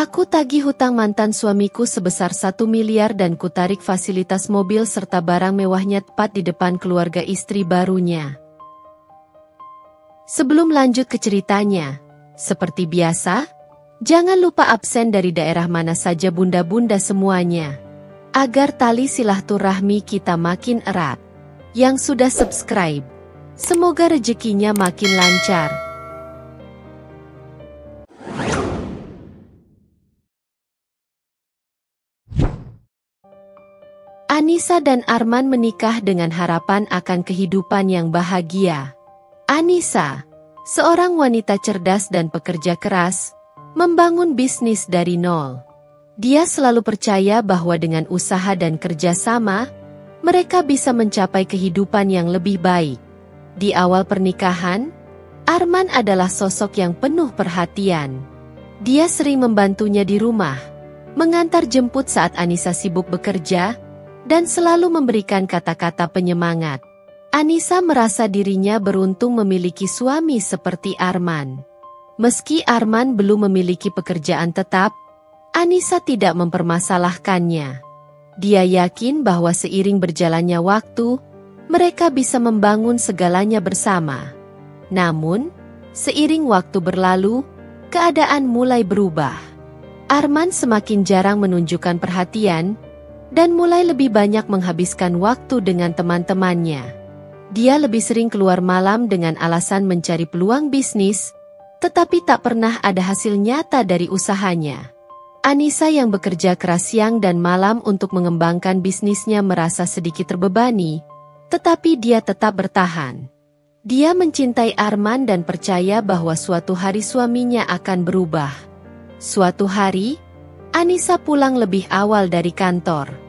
Aku tagih hutang mantan suamiku sebesar 1 miliar dan kutarik fasilitas mobil serta barang mewahnya tepat di depan keluarga istri barunya. Sebelum lanjut ke ceritanya, seperti biasa, jangan lupa absen dari daerah mana saja bunda-bunda semuanya, agar tali silaturahmi kita makin erat. Yang sudah subscribe, semoga rezekinya makin lancar. Anissa dan Arman menikah dengan harapan akan kehidupan yang bahagia. Anissa, seorang wanita cerdas dan pekerja keras, membangun bisnis dari nol. Dia selalu percaya bahwa dengan usaha dan kerja sama, mereka bisa mencapai kehidupan yang lebih baik. Di awal pernikahan, Arman adalah sosok yang penuh perhatian. Dia sering membantunya di rumah, mengantar jemput saat Anissa sibuk bekerja, dan selalu memberikan kata-kata penyemangat. Anissa merasa dirinya beruntung memiliki suami seperti Arman. Meski Arman belum memiliki pekerjaan tetap, Anissa tidak mempermasalahkannya. Dia yakin bahwa seiring berjalannya waktu, mereka bisa membangun segalanya bersama. Namun, seiring waktu berlalu, keadaan mulai berubah. Arman semakin jarang menunjukkan perhatian, dan mulai lebih banyak menghabiskan waktu dengan teman-temannya. Dia lebih sering keluar malam dengan alasan mencari peluang bisnis, tetapi tak pernah ada hasil nyata dari usahanya. Anissa yang bekerja keras siang dan malam untuk mengembangkan bisnisnya merasa sedikit terbebani, tetapi dia tetap bertahan. Dia mencintai Arman dan percaya bahwa suatu hari suaminya akan berubah. Suatu hari, Anissa pulang lebih awal dari kantor.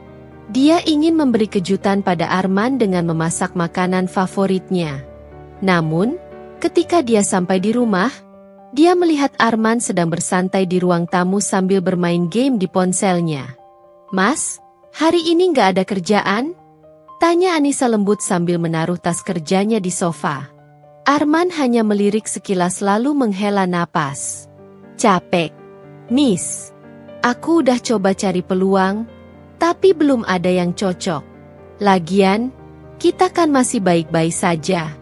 Dia ingin memberi kejutan pada Arman dengan memasak makanan favoritnya. Namun, ketika dia sampai di rumah, dia melihat Arman sedang bersantai di ruang tamu sambil bermain game di ponselnya. "Mas, hari ini nggak ada kerjaan?" tanya Anissa lembut sambil menaruh tas kerjanya di sofa. Arman hanya melirik sekilas lalu menghela napas. "Capek, Nis. Aku udah coba cari peluang, tapi belum ada yang cocok. Lagian, kita kan masih baik-baik saja.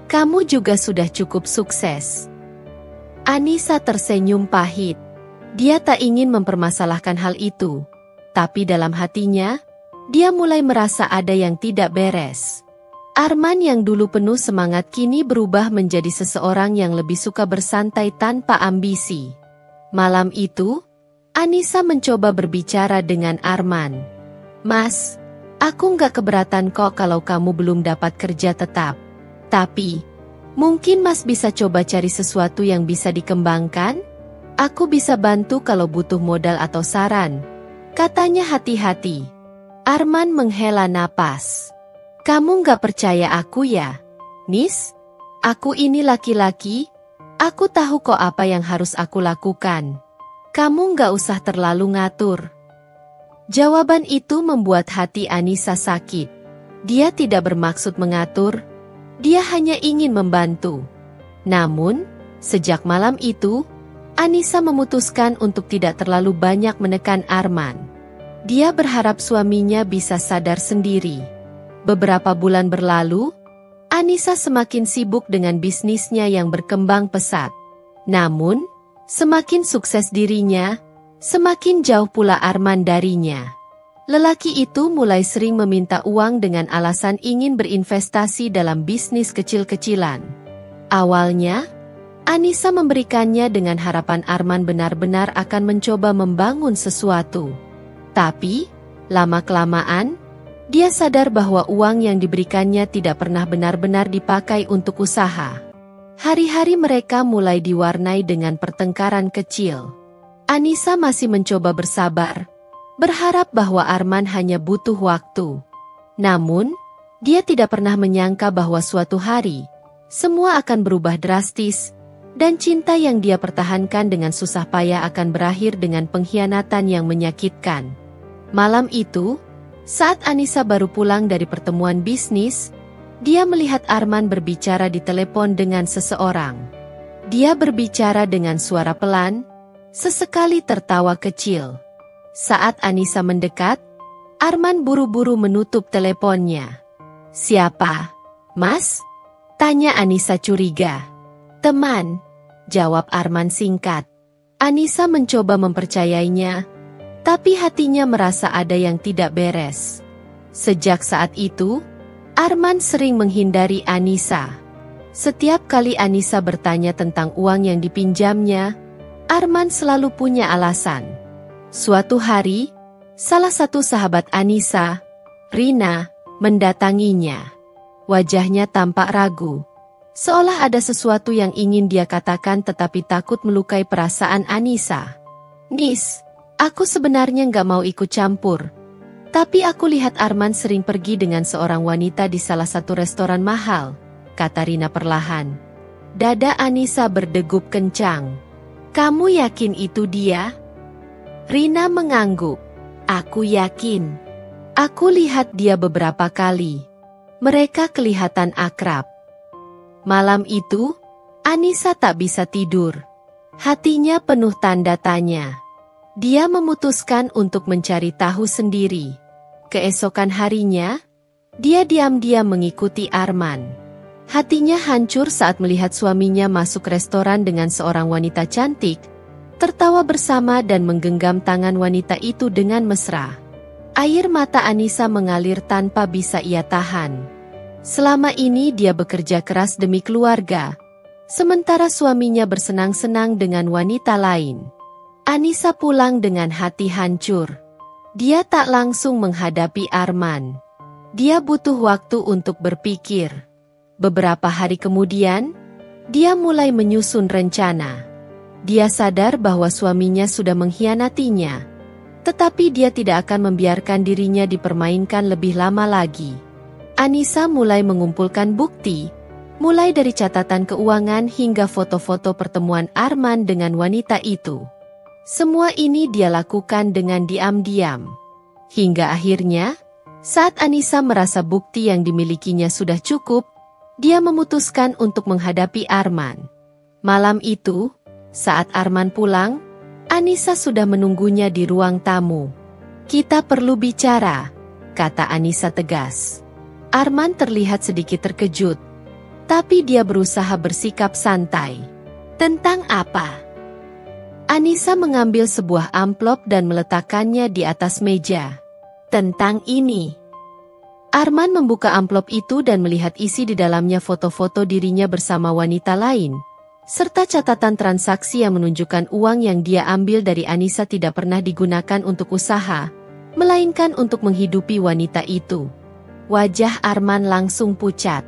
Kamu juga sudah cukup sukses." Anissa tersenyum pahit. Dia tak ingin mempermasalahkan hal itu, tapi dalam hatinya, dia mulai merasa ada yang tidak beres. Arman yang dulu penuh semangat kini berubah menjadi seseorang yang lebih suka bersantai tanpa ambisi. Malam itu, Anissa mencoba berbicara dengan Arman. "Mas, aku nggak keberatan kok kalau kamu belum dapat kerja tetap. Tapi, mungkin Mas bisa coba cari sesuatu yang bisa dikembangkan? Aku bisa bantu kalau butuh modal atau saran," katanya hati-hati. Arman menghela napas. "Kamu nggak percaya aku ya, Nis? Aku ini laki-laki, aku tahu kok apa yang harus aku lakukan. Kamu nggak usah terlalu ngatur." Jawaban itu membuat hati Anissa sakit. Dia tidak bermaksud mengatur, dia hanya ingin membantu. Namun, sejak malam itu, Anissa memutuskan untuk tidak terlalu banyak menekan Arman. Dia berharap suaminya bisa sadar sendiri. Beberapa bulan berlalu, Anissa semakin sibuk dengan bisnisnya yang berkembang pesat. Namun, semakin sukses dirinya, semakin jauh pula Arman darinya. Lelaki itu mulai sering meminta uang dengan alasan ingin berinvestasi dalam bisnis kecil-kecilan. Awalnya, Anissa memberikannya dengan harapan Arman benar-benar akan mencoba membangun sesuatu. Tapi, lama-kelamaan, dia sadar bahwa uang yang diberikannya tidak pernah benar-benar dipakai untuk usaha. Hari-hari mereka mulai diwarnai dengan pertengkaran kecil. Anissa masih mencoba bersabar, berharap bahwa Arman hanya butuh waktu. Namun, dia tidak pernah menyangka bahwa suatu hari, semua akan berubah drastis, dan cinta yang dia pertahankan dengan susah payah akan berakhir dengan pengkhianatan yang menyakitkan. Malam itu, saat Anissa baru pulang dari pertemuan bisnis, dia melihat Arman berbicara di telepon dengan seseorang. Dia berbicara dengan suara pelan, sesekali tertawa kecil. Saat Anissa mendekat, Arman buru-buru menutup teleponnya. "Siapa, Mas?" tanya Anissa curiga. "Teman," jawab Arman singkat. Anissa mencoba mempercayainya, tapi hatinya merasa ada yang tidak beres. Sejak saat itu, Arman sering menghindari Anissa. Setiap kali Anissa bertanya tentang uang yang dipinjamnya, Arman selalu punya alasan. Suatu hari, salah satu sahabat Anissa, Rina, mendatanginya. Wajahnya tampak ragu, seolah ada sesuatu yang ingin dia katakan tetapi takut melukai perasaan Anissa. "Nis, aku sebenarnya nggak mau ikut campur. Tapi aku lihat Arman sering pergi dengan seorang wanita di salah satu restoran mahal," kata Rina perlahan. Dada Anissa berdegup kencang. "Kamu yakin itu dia?" Rina mengangguk. "Aku yakin. Aku lihat dia beberapa kali. Mereka kelihatan akrab." Malam itu, Anissa tak bisa tidur. Hatinya penuh tanda tanya. Dia memutuskan untuk mencari tahu sendiri. Keesokan harinya, dia diam-diam mengikuti Arman. Hatinya hancur saat melihat suaminya masuk restoran dengan seorang wanita cantik, tertawa bersama dan menggenggam tangan wanita itu dengan mesra. Air mata Anissa mengalir tanpa bisa ia tahan. Selama ini dia bekerja keras demi keluarga, sementara suaminya bersenang-senang dengan wanita lain. Anissa pulang dengan hati hancur. Dia tak langsung menghadapi Arman. Dia butuh waktu untuk berpikir. Beberapa hari kemudian, dia mulai menyusun rencana. Dia sadar bahwa suaminya sudah mengkhianatinya, tetapi dia tidak akan membiarkan dirinya dipermainkan lebih lama lagi. Anissa mulai mengumpulkan bukti, mulai dari catatan keuangan hingga foto-foto pertemuan Arman dengan wanita itu. Semua ini dia lakukan dengan diam-diam. Hingga akhirnya, saat Anissa merasa bukti yang dimilikinya sudah cukup, dia memutuskan untuk menghadapi Arman. Malam itu, saat Arman pulang, Anissa sudah menunggunya di ruang tamu. "Kita perlu bicara," kata Anissa tegas. Arman terlihat sedikit terkejut, tapi dia berusaha bersikap santai. "Tentang apa?" Anissa mengambil sebuah amplop dan meletakkannya di atas meja. "Tentang ini." Arman membuka amplop itu dan melihat isi di dalamnya foto-foto dirinya bersama wanita lain, serta catatan transaksi yang menunjukkan uang yang dia ambil dari Anissa tidak pernah digunakan untuk usaha, melainkan untuk menghidupi wanita itu. Wajah Arman langsung pucat.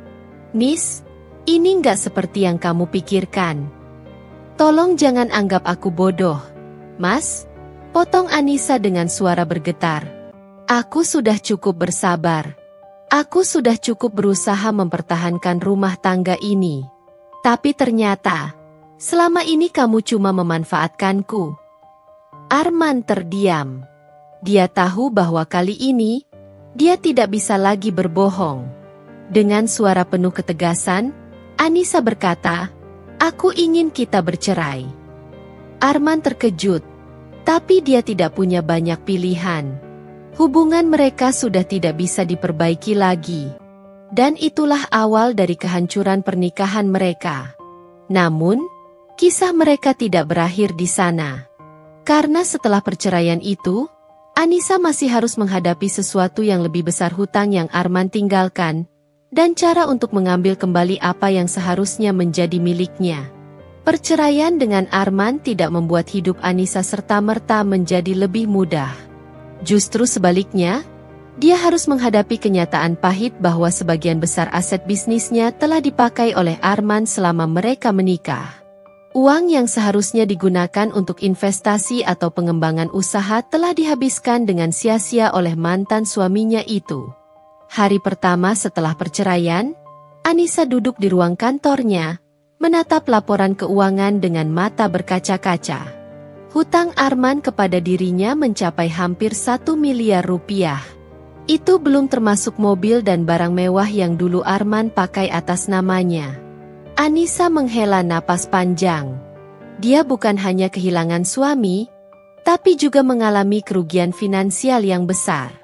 "Nis, ini nggak seperti yang kamu pikirkan. Tolong jangan anggap aku bodoh, Mas," potong Anissa dengan suara bergetar. "Aku sudah cukup bersabar. Aku sudah cukup berusaha mempertahankan rumah tangga ini. Tapi ternyata, selama ini kamu cuma memanfaatkanku." Arman terdiam. Dia tahu bahwa kali ini, dia tidak bisa lagi berbohong. Dengan suara penuh ketegasan, Anissa berkata, "Aku ingin kita bercerai." Arman terkejut, tapi dia tidak punya banyak pilihan. Hubungan mereka sudah tidak bisa diperbaiki lagi. Dan itulah awal dari kehancuran pernikahan mereka. Namun, kisah mereka tidak berakhir di sana. Karena setelah perceraian itu, Anissa masih harus menghadapi sesuatu yang lebih besar, hutang yang Arman tinggalkan, dan cara untuk mengambil kembali apa yang seharusnya menjadi miliknya. Perceraian dengan Arman tidak membuat hidup Anissa serta-merta menjadi lebih mudah. Justru sebaliknya, dia harus menghadapi kenyataan pahit bahwa sebagian besar aset bisnisnya telah dipakai oleh Arman selama mereka menikah. Uang yang seharusnya digunakan untuk investasi atau pengembangan usaha telah dihabiskan dengan sia-sia oleh mantan suaminya itu. Hari pertama setelah perceraian, Anissa duduk di ruang kantornya, menatap laporan keuangan dengan mata berkaca-kaca. Hutang Arman kepada dirinya mencapai hampir 1 miliar rupiah. Itu belum termasuk mobil dan barang mewah yang dulu Arman pakai atas namanya. Anissa menghela napas panjang. Dia bukan hanya kehilangan suami, tapi juga mengalami kerugian finansial yang besar.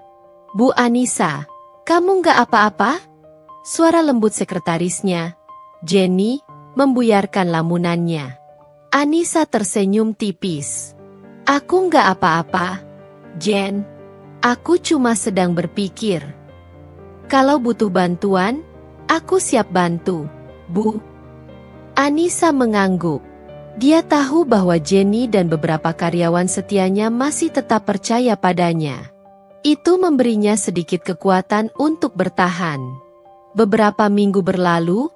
Bu Anissa, kamu nggak apa-apa? Suara lembut sekretarisnya, Jenny, membuyarkan lamunannya. Anissa tersenyum tipis. Aku nggak apa-apa, Jen. Aku cuma sedang berpikir. Kalau butuh bantuan, aku siap bantu, Bu. Anissa mengangguk. Dia tahu bahwa Jenny dan beberapa karyawan setianya masih tetap percaya padanya. Itu memberinya sedikit kekuatan untuk bertahan. Beberapa minggu berlalu,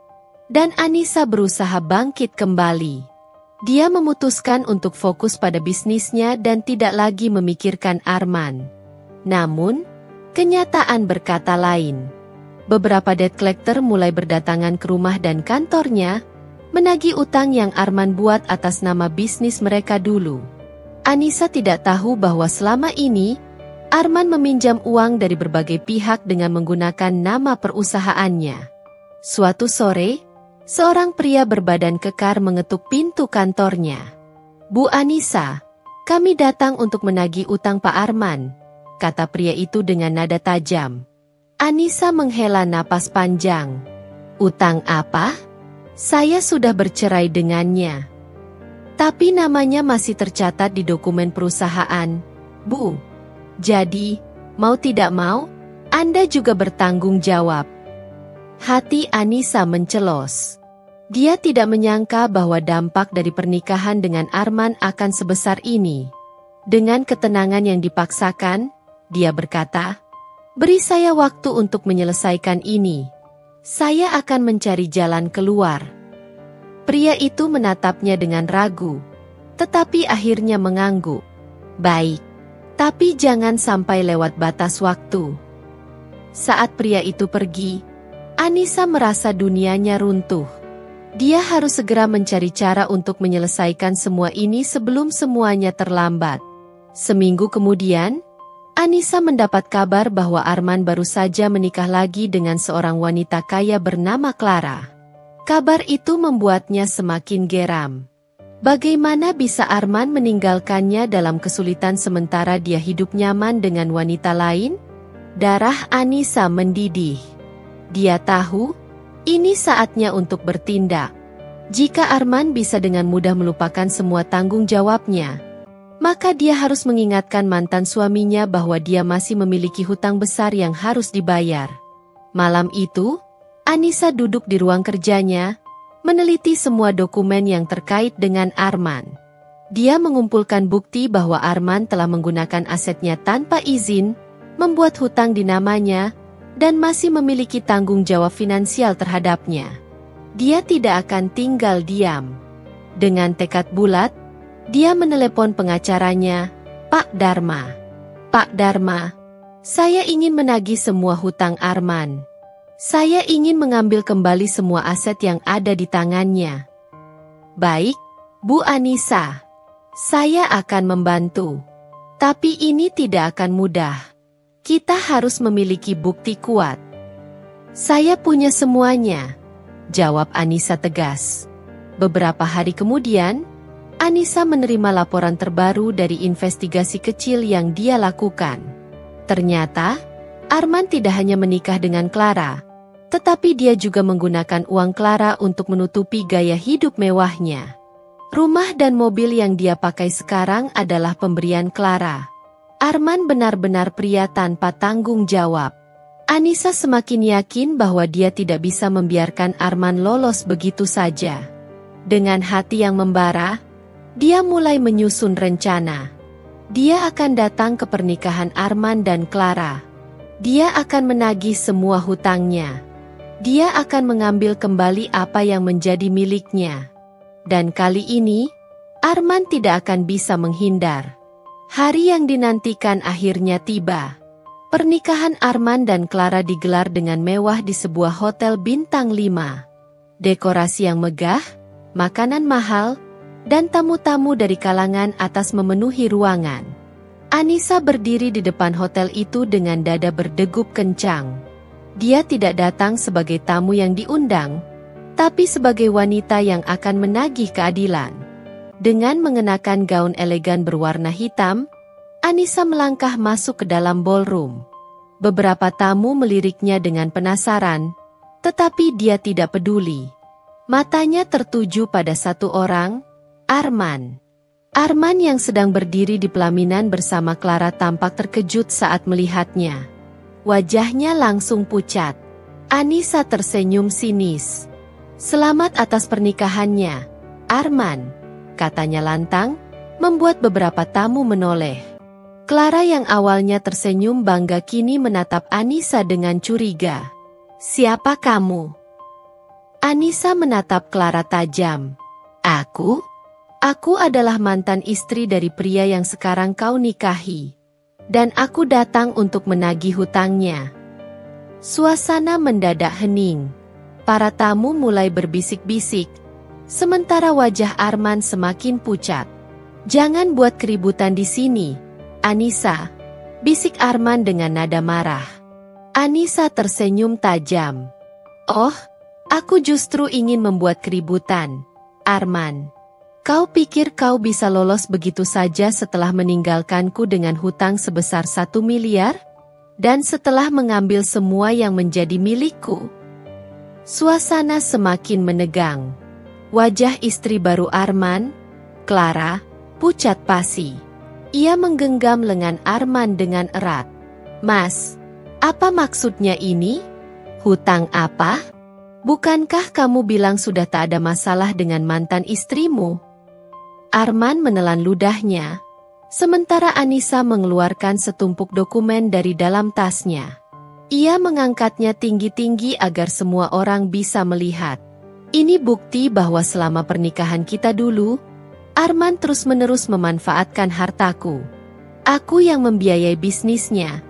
dan Anissa berusaha bangkit kembali. Dia memutuskan untuk fokus pada bisnisnya dan tidak lagi memikirkan Arman. Namun, kenyataan berkata lain. Beberapa debt collector mulai berdatangan ke rumah dan kantornya, menagih utang yang Arman buat atas nama bisnis mereka dulu. Anissa tidak tahu bahwa selama ini, Arman meminjam uang dari berbagai pihak dengan menggunakan nama perusahaannya. Suatu sore, seorang pria berbadan kekar mengetuk pintu kantornya. Bu Anissa, kami datang untuk menagih utang Pak Arman, kata pria itu dengan nada tajam. Anissa menghela napas panjang. Utang apa? Saya sudah bercerai dengannya. Tapi namanya masih tercatat di dokumen perusahaan, Bu. Jadi, mau tidak mau, Anda juga bertanggung jawab. Hati Anissa mencelos. Dia tidak menyangka bahwa dampak dari pernikahan dengan Arman akan sebesar ini. Dengan ketenangan yang dipaksakan, dia berkata, "Beri saya waktu untuk menyelesaikan ini. Saya akan mencari jalan keluar." Pria itu menatapnya dengan ragu, tetapi akhirnya mengangguk. Baik, tapi jangan sampai lewat batas waktu. Saat pria itu pergi, Anissa merasa dunianya runtuh. Dia harus segera mencari cara untuk menyelesaikan semua ini sebelum semuanya terlambat. Seminggu kemudian, Anissa mendapat kabar bahwa Arman baru saja menikah lagi dengan seorang wanita kaya bernama Clara. Kabar itu membuatnya semakin geram. Bagaimana bisa Arman meninggalkannya dalam kesulitan sementara dia hidup nyaman dengan wanita lain? Darah Anissa mendidih. Dia tahu, ini saatnya untuk bertindak. Jika Arman bisa dengan mudah melupakan semua tanggung jawabnya, maka dia harus mengingatkan mantan suaminya bahwa dia masih memiliki hutang besar yang harus dibayar. Malam itu, Anissa duduk di ruang kerjanya, meneliti semua dokumen yang terkait dengan Arman. Dia mengumpulkan bukti bahwa Arman telah menggunakan asetnya tanpa izin, membuat hutang di namanya, dan masih memiliki tanggung jawab finansial terhadapnya. Dia tidak akan tinggal diam. Dengan tekad bulat, dia menelepon pengacaranya, Pak Dharma. Pak Dharma, saya ingin menagih semua hutang Arman. Saya ingin mengambil kembali semua aset yang ada di tangannya. Baik, Bu Anissa. Saya akan membantu. Tapi ini tidak akan mudah. Kita harus memiliki bukti kuat. Saya punya semuanya, jawab Anissa tegas. Beberapa hari kemudian, Anissa menerima laporan terbaru dari investigasi kecil yang dia lakukan. Ternyata, Arman tidak hanya menikah dengan Clara, tetapi dia juga menggunakan uang Clara untuk menutupi gaya hidup mewahnya. Rumah dan mobil yang dia pakai sekarang adalah pemberian Clara. Arman benar-benar pria tanpa tanggung jawab. Anissa semakin yakin bahwa dia tidak bisa membiarkan Arman lolos begitu saja. Dengan hati yang membara, dia mulai menyusun rencana. Dia akan datang ke pernikahan Arman dan Clara. Dia akan menagih semua hutangnya. Dia akan mengambil kembali apa yang menjadi miliknya. Dan kali ini, Arman tidak akan bisa menghindar. Hari yang dinantikan akhirnya tiba. Pernikahan Arman dan Clara digelar dengan mewah di sebuah hotel bintang 5. Dekorasi yang megah, makanan mahal, dan tamu-tamu dari kalangan atas memenuhi ruangan. Anissa berdiri di depan hotel itu dengan dada berdegup kencang. Dia tidak datang sebagai tamu yang diundang, tapi sebagai wanita yang akan menagih keadilan. Dengan mengenakan gaun elegan berwarna hitam, Anissa melangkah masuk ke dalam ballroom. Beberapa tamu meliriknya dengan penasaran, tetapi dia tidak peduli. Matanya tertuju pada satu orang, Arman. Arman yang sedang berdiri di pelaminan bersama Clara tampak terkejut saat melihatnya. Wajahnya langsung pucat. Anissa tersenyum sinis. "Selamat atas pernikahannya, Arman," katanya lantang, membuat beberapa tamu menoleh. Clara yang awalnya tersenyum bangga kini menatap Anissa dengan curiga. "Siapa kamu?" Anissa menatap Clara tajam. Aku adalah mantan istri dari pria yang sekarang kau nikahi. Dan aku datang untuk menagih hutangnya." Suasana mendadak hening. Para tamu mulai berbisik-bisik, sementara wajah Arman semakin pucat. "Jangan buat keributan di sini, Anissa," bisik Arman dengan nada marah. Anissa tersenyum tajam. "Oh, aku justru ingin membuat keributan, Arman. Kau pikir kau bisa lolos begitu saja setelah meninggalkanku dengan hutang sebesar 1 miliar? Dan setelah mengambil semua yang menjadi milikku?" Suasana semakin menegang. Wajah istri baru Arman, Clara, pucat pasi. Ia menggenggam lengan Arman dengan erat. "Mas, apa maksudnya ini? Hutang apa? Bukankah kamu bilang sudah tak ada masalah dengan mantan istrimu?" Arman menelan ludahnya, sementara Anissa mengeluarkan setumpuk dokumen dari dalam tasnya. Ia mengangkatnya tinggi-tinggi agar semua orang bisa melihat. "Ini bukti bahwa selama pernikahan kita dulu, Arman terus-menerus memanfaatkan hartaku. Aku yang membiayai bisnisnya.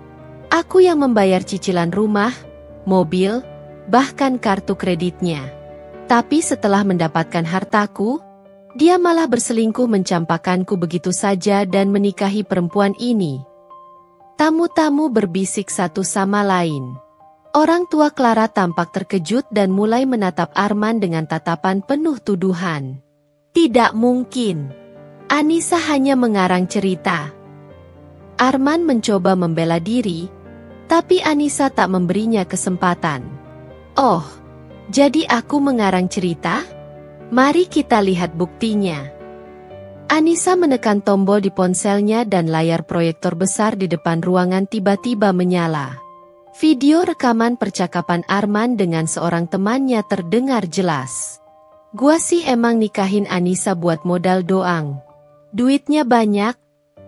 Aku yang membayar cicilan rumah, mobil, bahkan kartu kreditnya. Tapi setelah mendapatkan hartaku, dia malah berselingkuh mencampakkanku begitu saja dan menikahi perempuan ini." Tamu-tamu berbisik satu sama lain. Orang tua Clara tampak terkejut dan mulai menatap Arman dengan tatapan penuh tuduhan. "Tidak mungkin. Anissa hanya mengarang cerita." Arman mencoba membela diri, tapi Anissa tak memberinya kesempatan. "Oh, jadi aku mengarang cerita? Mari kita lihat buktinya." Anissa menekan tombol di ponselnya dan layar proyektor besar di depan ruangan tiba-tiba menyala. Video rekaman percakapan Arman dengan seorang temannya terdengar jelas. "Gua sih emang nikahin Anissa buat modal doang. Duitnya banyak,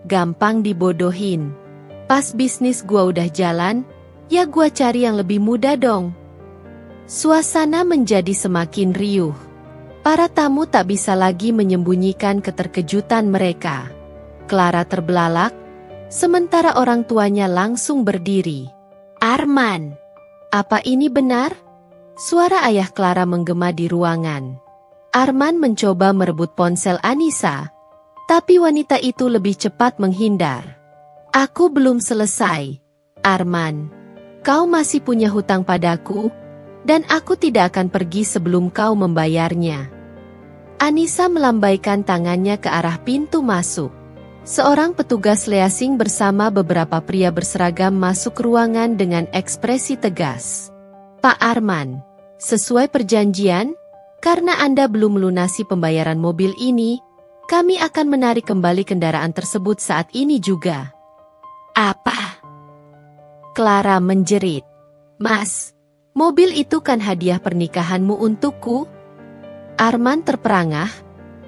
gampang dibodohin. Pas bisnis gua udah jalan, ya gua cari yang lebih muda dong." Suasana menjadi semakin riuh. Para tamu tak bisa lagi menyembunyikan keterkejutan mereka. Clara terbelalak, sementara orang tuanya langsung berdiri. "Arman, apa ini benar?" Suara ayah Clara menggema di ruangan. Arman mencoba merebut ponsel Anissa, tapi wanita itu lebih cepat menghindar. "Aku belum selesai, Arman. Kau masih punya hutang padaku, dan aku tidak akan pergi sebelum kau membayarnya." Anissa melambaikan tangannya ke arah pintu masuk. Seorang petugas leasing bersama beberapa pria berseragam masuk ke ruangan dengan ekspresi tegas. "Pak Arman, sesuai perjanjian, karena Anda belum melunasi pembayaran mobil ini, kami akan menarik kembali kendaraan tersebut saat ini juga." "Apa?" Clara menjerit. "Mas, mobil itu kan hadiah pernikahanmu untukku." Arman terperangah,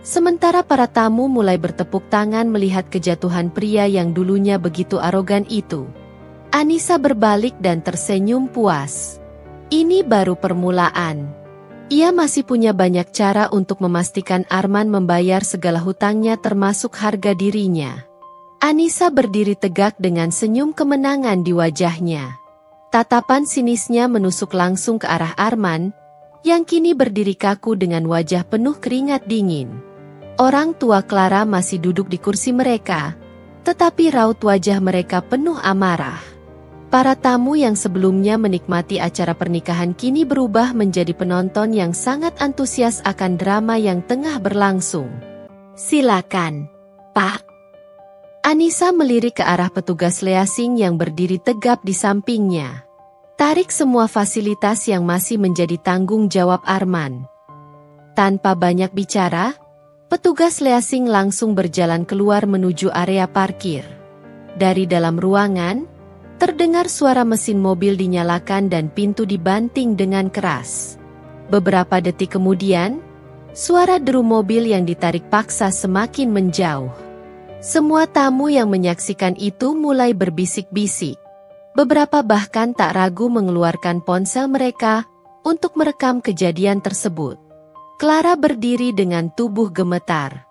sementara para tamu mulai bertepuk tangan melihat kejatuhan pria yang dulunya begitu arogan itu. Anissa berbalik dan tersenyum puas. Ini baru permulaan. Ia masih punya banyak cara untuk memastikan Arman membayar segala hutangnya termasuk harga dirinya. Anissa berdiri tegak dengan senyum kemenangan di wajahnya. Tatapan sinisnya menusuk langsung ke arah Arman, yang kini berdiri kaku dengan wajah penuh keringat dingin. Orang tua Clara masih duduk di kursi mereka, tetapi raut wajah mereka penuh amarah. Para tamu yang sebelumnya menikmati acara pernikahan kini berubah menjadi penonton yang sangat antusias akan drama yang tengah berlangsung. Silakan, Pak. Anissa melirik ke arah petugas leasing yang berdiri tegap di sampingnya. Tarik semua fasilitas yang masih menjadi tanggung jawab Arman. Tanpa banyak bicara, petugas leasing langsung berjalan keluar menuju area parkir. Dari dalam ruangan, terdengar suara mesin mobil dinyalakan dan pintu dibanting dengan keras. Beberapa detik kemudian, suara deru mobil yang ditarik paksa semakin menjauh. Semua tamu yang menyaksikan itu mulai berbisik-bisik. Beberapa bahkan tak ragu mengeluarkan ponsel mereka untuk merekam kejadian tersebut. Clara berdiri dengan tubuh gemetar.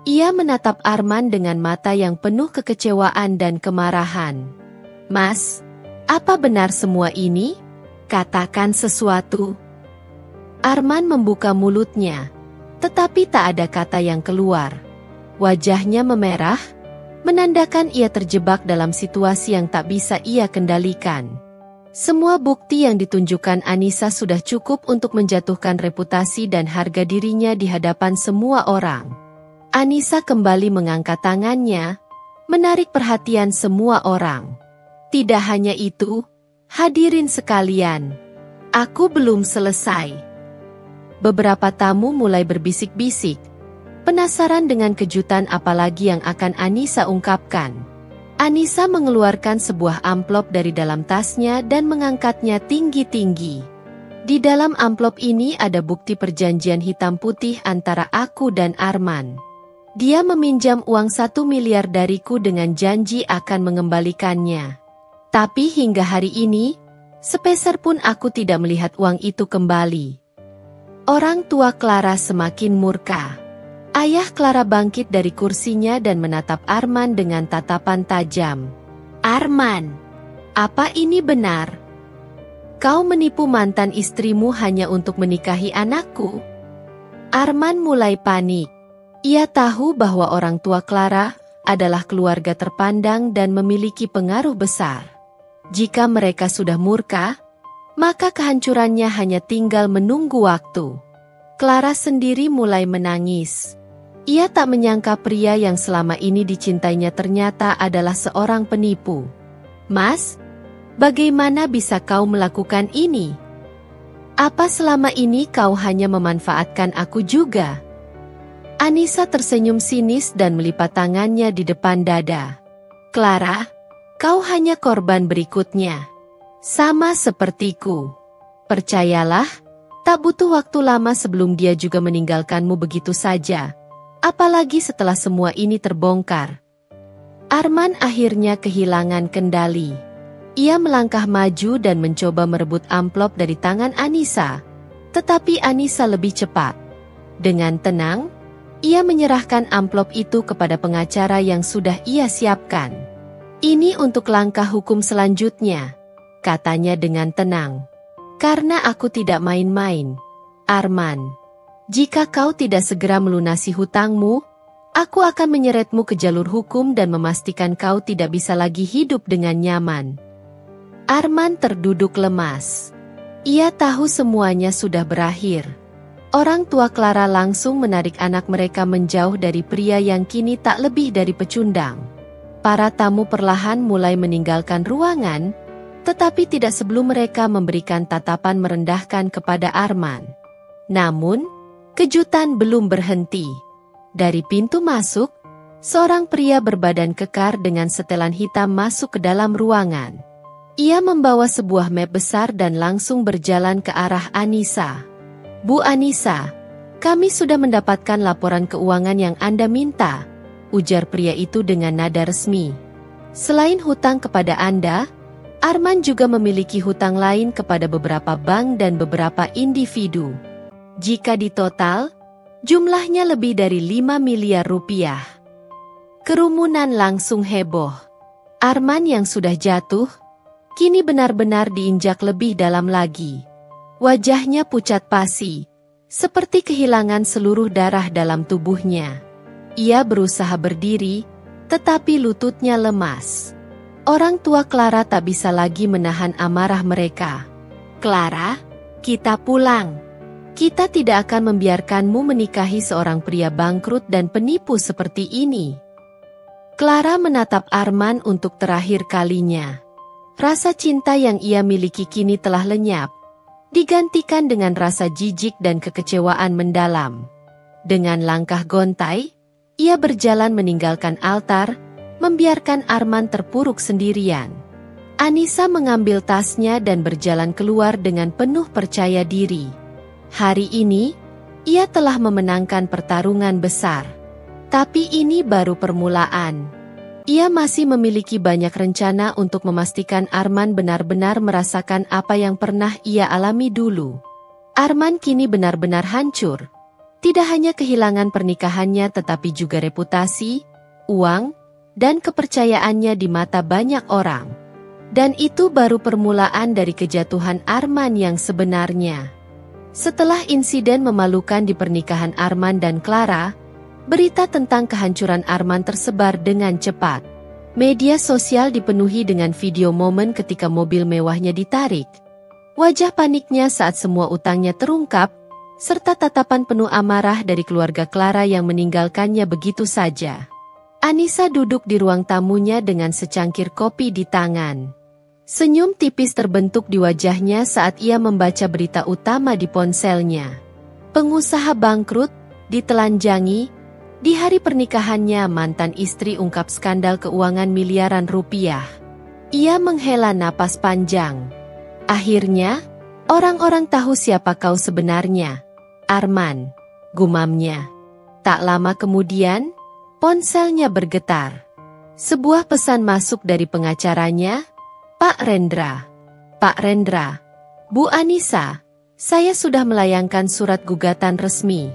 Ia menatap Arman dengan mata yang penuh kekecewaan dan kemarahan. "Mas, apa benar semua ini? Katakan sesuatu." Arman membuka mulutnya, tetapi tak ada kata yang keluar. Wajahnya memerah, menandakan ia terjebak dalam situasi yang tak bisa ia kendalikan. Semua bukti yang ditunjukkan Anissa sudah cukup untuk menjatuhkan reputasi dan harga dirinya di hadapan semua orang. Anissa kembali mengangkat tangannya, menarik perhatian semua orang. "Tidak hanya itu, hadirin sekalian, aku belum selesai." Beberapa tamu mulai berbisik-bisik, penasaran dengan kejutan apalagi yang akan Anissa ungkapkan. Anissa mengeluarkan sebuah amplop dari dalam tasnya dan mengangkatnya tinggi-tinggi. Di dalam amplop ini ada bukti perjanjian hitam putih antara aku dan Arman. Dia meminjam uang 1 miliar dariku dengan janji akan mengembalikannya. Tapi hingga hari ini, sepeser pun aku tidak melihat uang itu kembali. Orang tua Clara semakin murka. Ayah Clara bangkit dari kursinya dan menatap Arman dengan tatapan tajam. "Arman, apa ini benar? Kau menipu mantan istrimu hanya untuk menikahi anakku?" Arman mulai panik. Ia tahu bahwa orang tua Clara adalah keluarga terpandang dan memiliki pengaruh besar. Jika mereka sudah murka, maka kehancurannya hanya tinggal menunggu waktu. Clara sendiri mulai menangis. Ia tak menyangka pria yang selama ini dicintainya ternyata adalah seorang penipu. "Mas, bagaimana bisa kau melakukan ini? Apa selama ini kau hanya memanfaatkan aku juga?" Anissa tersenyum sinis dan melipat tangannya di depan dada. "Clara, kau hanya korban berikutnya. Sama sepertiku. Percayalah, tak butuh waktu lama sebelum dia juga meninggalkanmu begitu saja. Apalagi setelah semua ini terbongkar." Arman akhirnya kehilangan kendali. Ia melangkah maju dan mencoba merebut amplop dari tangan Anissa. Tetapi Anissa lebih cepat. Dengan tenang, ia menyerahkan amplop itu kepada pengacara yang sudah ia siapkan. "Ini untuk langkah hukum selanjutnya," katanya dengan tenang. "Karena aku tidak main-main, Arman. Jika kau tidak segera melunasi hutangmu, aku akan menyeretmu ke jalur hukum dan memastikan kau tidak bisa lagi hidup dengan nyaman." Arman terduduk lemas. Ia tahu semuanya sudah berakhir. Orang tua Clara langsung menarik anak mereka menjauh dari pria yang kini tak lebih dari pecundang. Para tamu perlahan mulai meninggalkan ruangan, tetapi tidak sebelum mereka memberikan tatapan merendahkan kepada Arman. Namun, kejutan belum berhenti. Dari pintu masuk, seorang pria berbadan kekar dengan setelan hitam masuk ke dalam ruangan. Ia membawa sebuah map besar dan langsung berjalan ke arah Anissa. "Bu Anissa, kami sudah mendapatkan laporan keuangan yang Anda minta," ujar pria itu dengan nada resmi. "Selain hutang kepada Anda, Arman juga memiliki hutang lain kepada beberapa bank dan beberapa individu. Jika ditotal, jumlahnya lebih dari 5 miliar rupiah." Kerumunan langsung heboh. Arman yang sudah jatuh, kini benar-benar diinjak lebih dalam lagi. Wajahnya pucat pasi, seperti kehilangan seluruh darah dalam tubuhnya. Ia berusaha berdiri, tetapi lututnya lemas. Orang tua Clara tak bisa lagi menahan amarah mereka. "Clara, kita pulang. Kita tidak akan membiarkanmu menikahi seorang pria bangkrut dan penipu seperti ini. Clara menatap Arman untuk terakhir kalinya. Rasa cinta yang ia miliki kini telah lenyap, digantikan dengan rasa jijik dan kekecewaan mendalam. Dengan langkah gontai, ia berjalan meninggalkan altar, membiarkan Arman terpuruk sendirian. Anissa mengambil tasnya dan berjalan keluar dengan penuh percaya diri. Hari ini, ia telah memenangkan pertarungan besar. Tapi ini baru permulaan. Ia masih memiliki banyak rencana untuk memastikan Arman benar-benar merasakan apa yang pernah ia alami dulu. Arman kini benar-benar hancur. Tidak hanya kehilangan pernikahannya tetapi juga reputasi, uang, dan kepercayaannya di mata banyak orang. Dan itu baru permulaan dari kejatuhan Arman yang sebenarnya. Setelah insiden memalukan di pernikahan Arman dan Clara, berita tentang kehancuran Arman tersebar dengan cepat. Media sosial dipenuhi dengan video momen ketika mobil mewahnya ditarik. Wajah paniknya saat semua utangnya terungkap, serta tatapan penuh amarah dari keluarga Clara yang meninggalkannya begitu saja. Anissa duduk di ruang tamunya dengan secangkir kopi di tangan. Senyum tipis terbentuk di wajahnya saat ia membaca berita utama di ponselnya. Pengusaha bangkrut, ditelanjangi. Di hari pernikahannya mantan istri ungkap skandal keuangan miliaran rupiah. Ia menghela napas panjang. Akhirnya, orang-orang tahu siapa kau sebenarnya. Arman, gumamnya. Tak lama kemudian, ponselnya bergetar. Sebuah pesan masuk dari pengacaranya. Pak Rendra. Pak Rendra. Bu Anissa, saya sudah melayangkan surat gugatan resmi.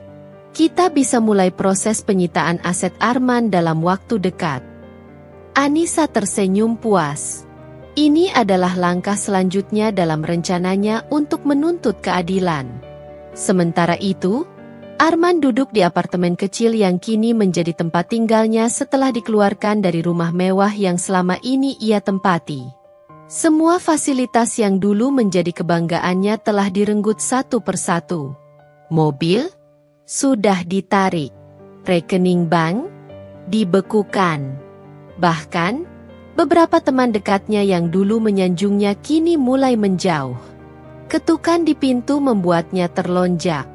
Kita bisa mulai proses penyitaan aset Arman dalam waktu dekat. Anissa tersenyum puas. Ini adalah langkah selanjutnya dalam rencananya untuk menuntut keadilan. Sementara itu, Arman duduk di apartemen kecil yang kini menjadi tempat tinggalnya setelah dikeluarkan dari rumah mewah yang selama ini ia tempati. Semua fasilitas yang dulu menjadi kebanggaannya telah direnggut satu persatu. Mobil sudah ditarik, rekening bank dibekukan. Bahkan, beberapa teman dekatnya yang dulu menyanjungnya kini mulai menjauh. Ketukan di pintu membuatnya terlonjak.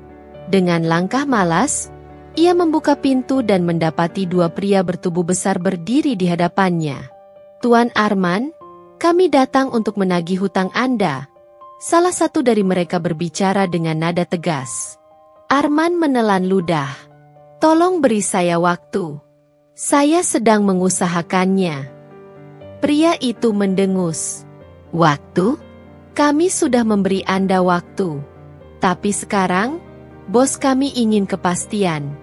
Dengan langkah malas, ia membuka pintu dan mendapati dua pria bertubuh besar berdiri di hadapannya. Tuan Arman, kami datang untuk menagih hutang Anda. Salah satu dari mereka berbicara dengan nada tegas. Arman menelan ludah. Tolong beri saya waktu. Saya sedang mengusahakannya. Pria itu mendengus. Waktu? Kami sudah memberi Anda waktu. Tapi sekarang, bos kami ingin kepastian.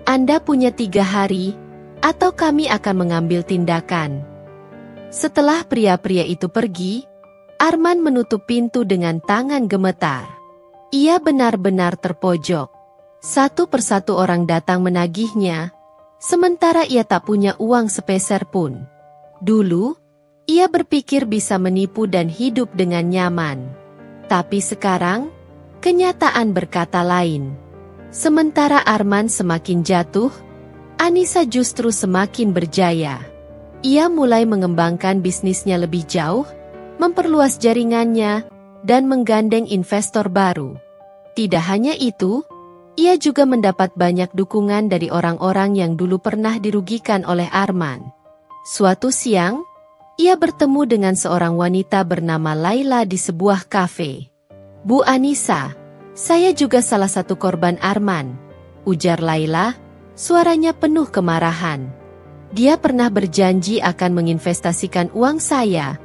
Anda punya 3 hari, atau kami akan mengambil tindakan. Setelah pria-pria itu pergi, Arman menutup pintu dengan tangan gemetar. Ia benar-benar terpojok. Satu persatu orang datang menagihnya, sementara ia tak punya uang sepeser pun. Dulu, ia berpikir bisa menipu dan hidup dengan nyaman. Tapi sekarang, kenyataan berkata lain. Sementara Arman semakin jatuh, Anissa justru semakin berjaya. Ia mulai mengembangkan bisnisnya lebih jauh, memperluas jaringannya, dan menggandeng investor baru. Tidak hanya itu, ia juga mendapat banyak dukungan dari orang-orang yang dulu pernah dirugikan oleh Arman. Suatu siang, ia bertemu dengan seorang wanita bernama Laila di sebuah kafe. Bu Anissa, saya juga salah satu korban Arman, ujar Laila, suaranya penuh kemarahan. Dia pernah berjanji akan menginvestasikan uang saya,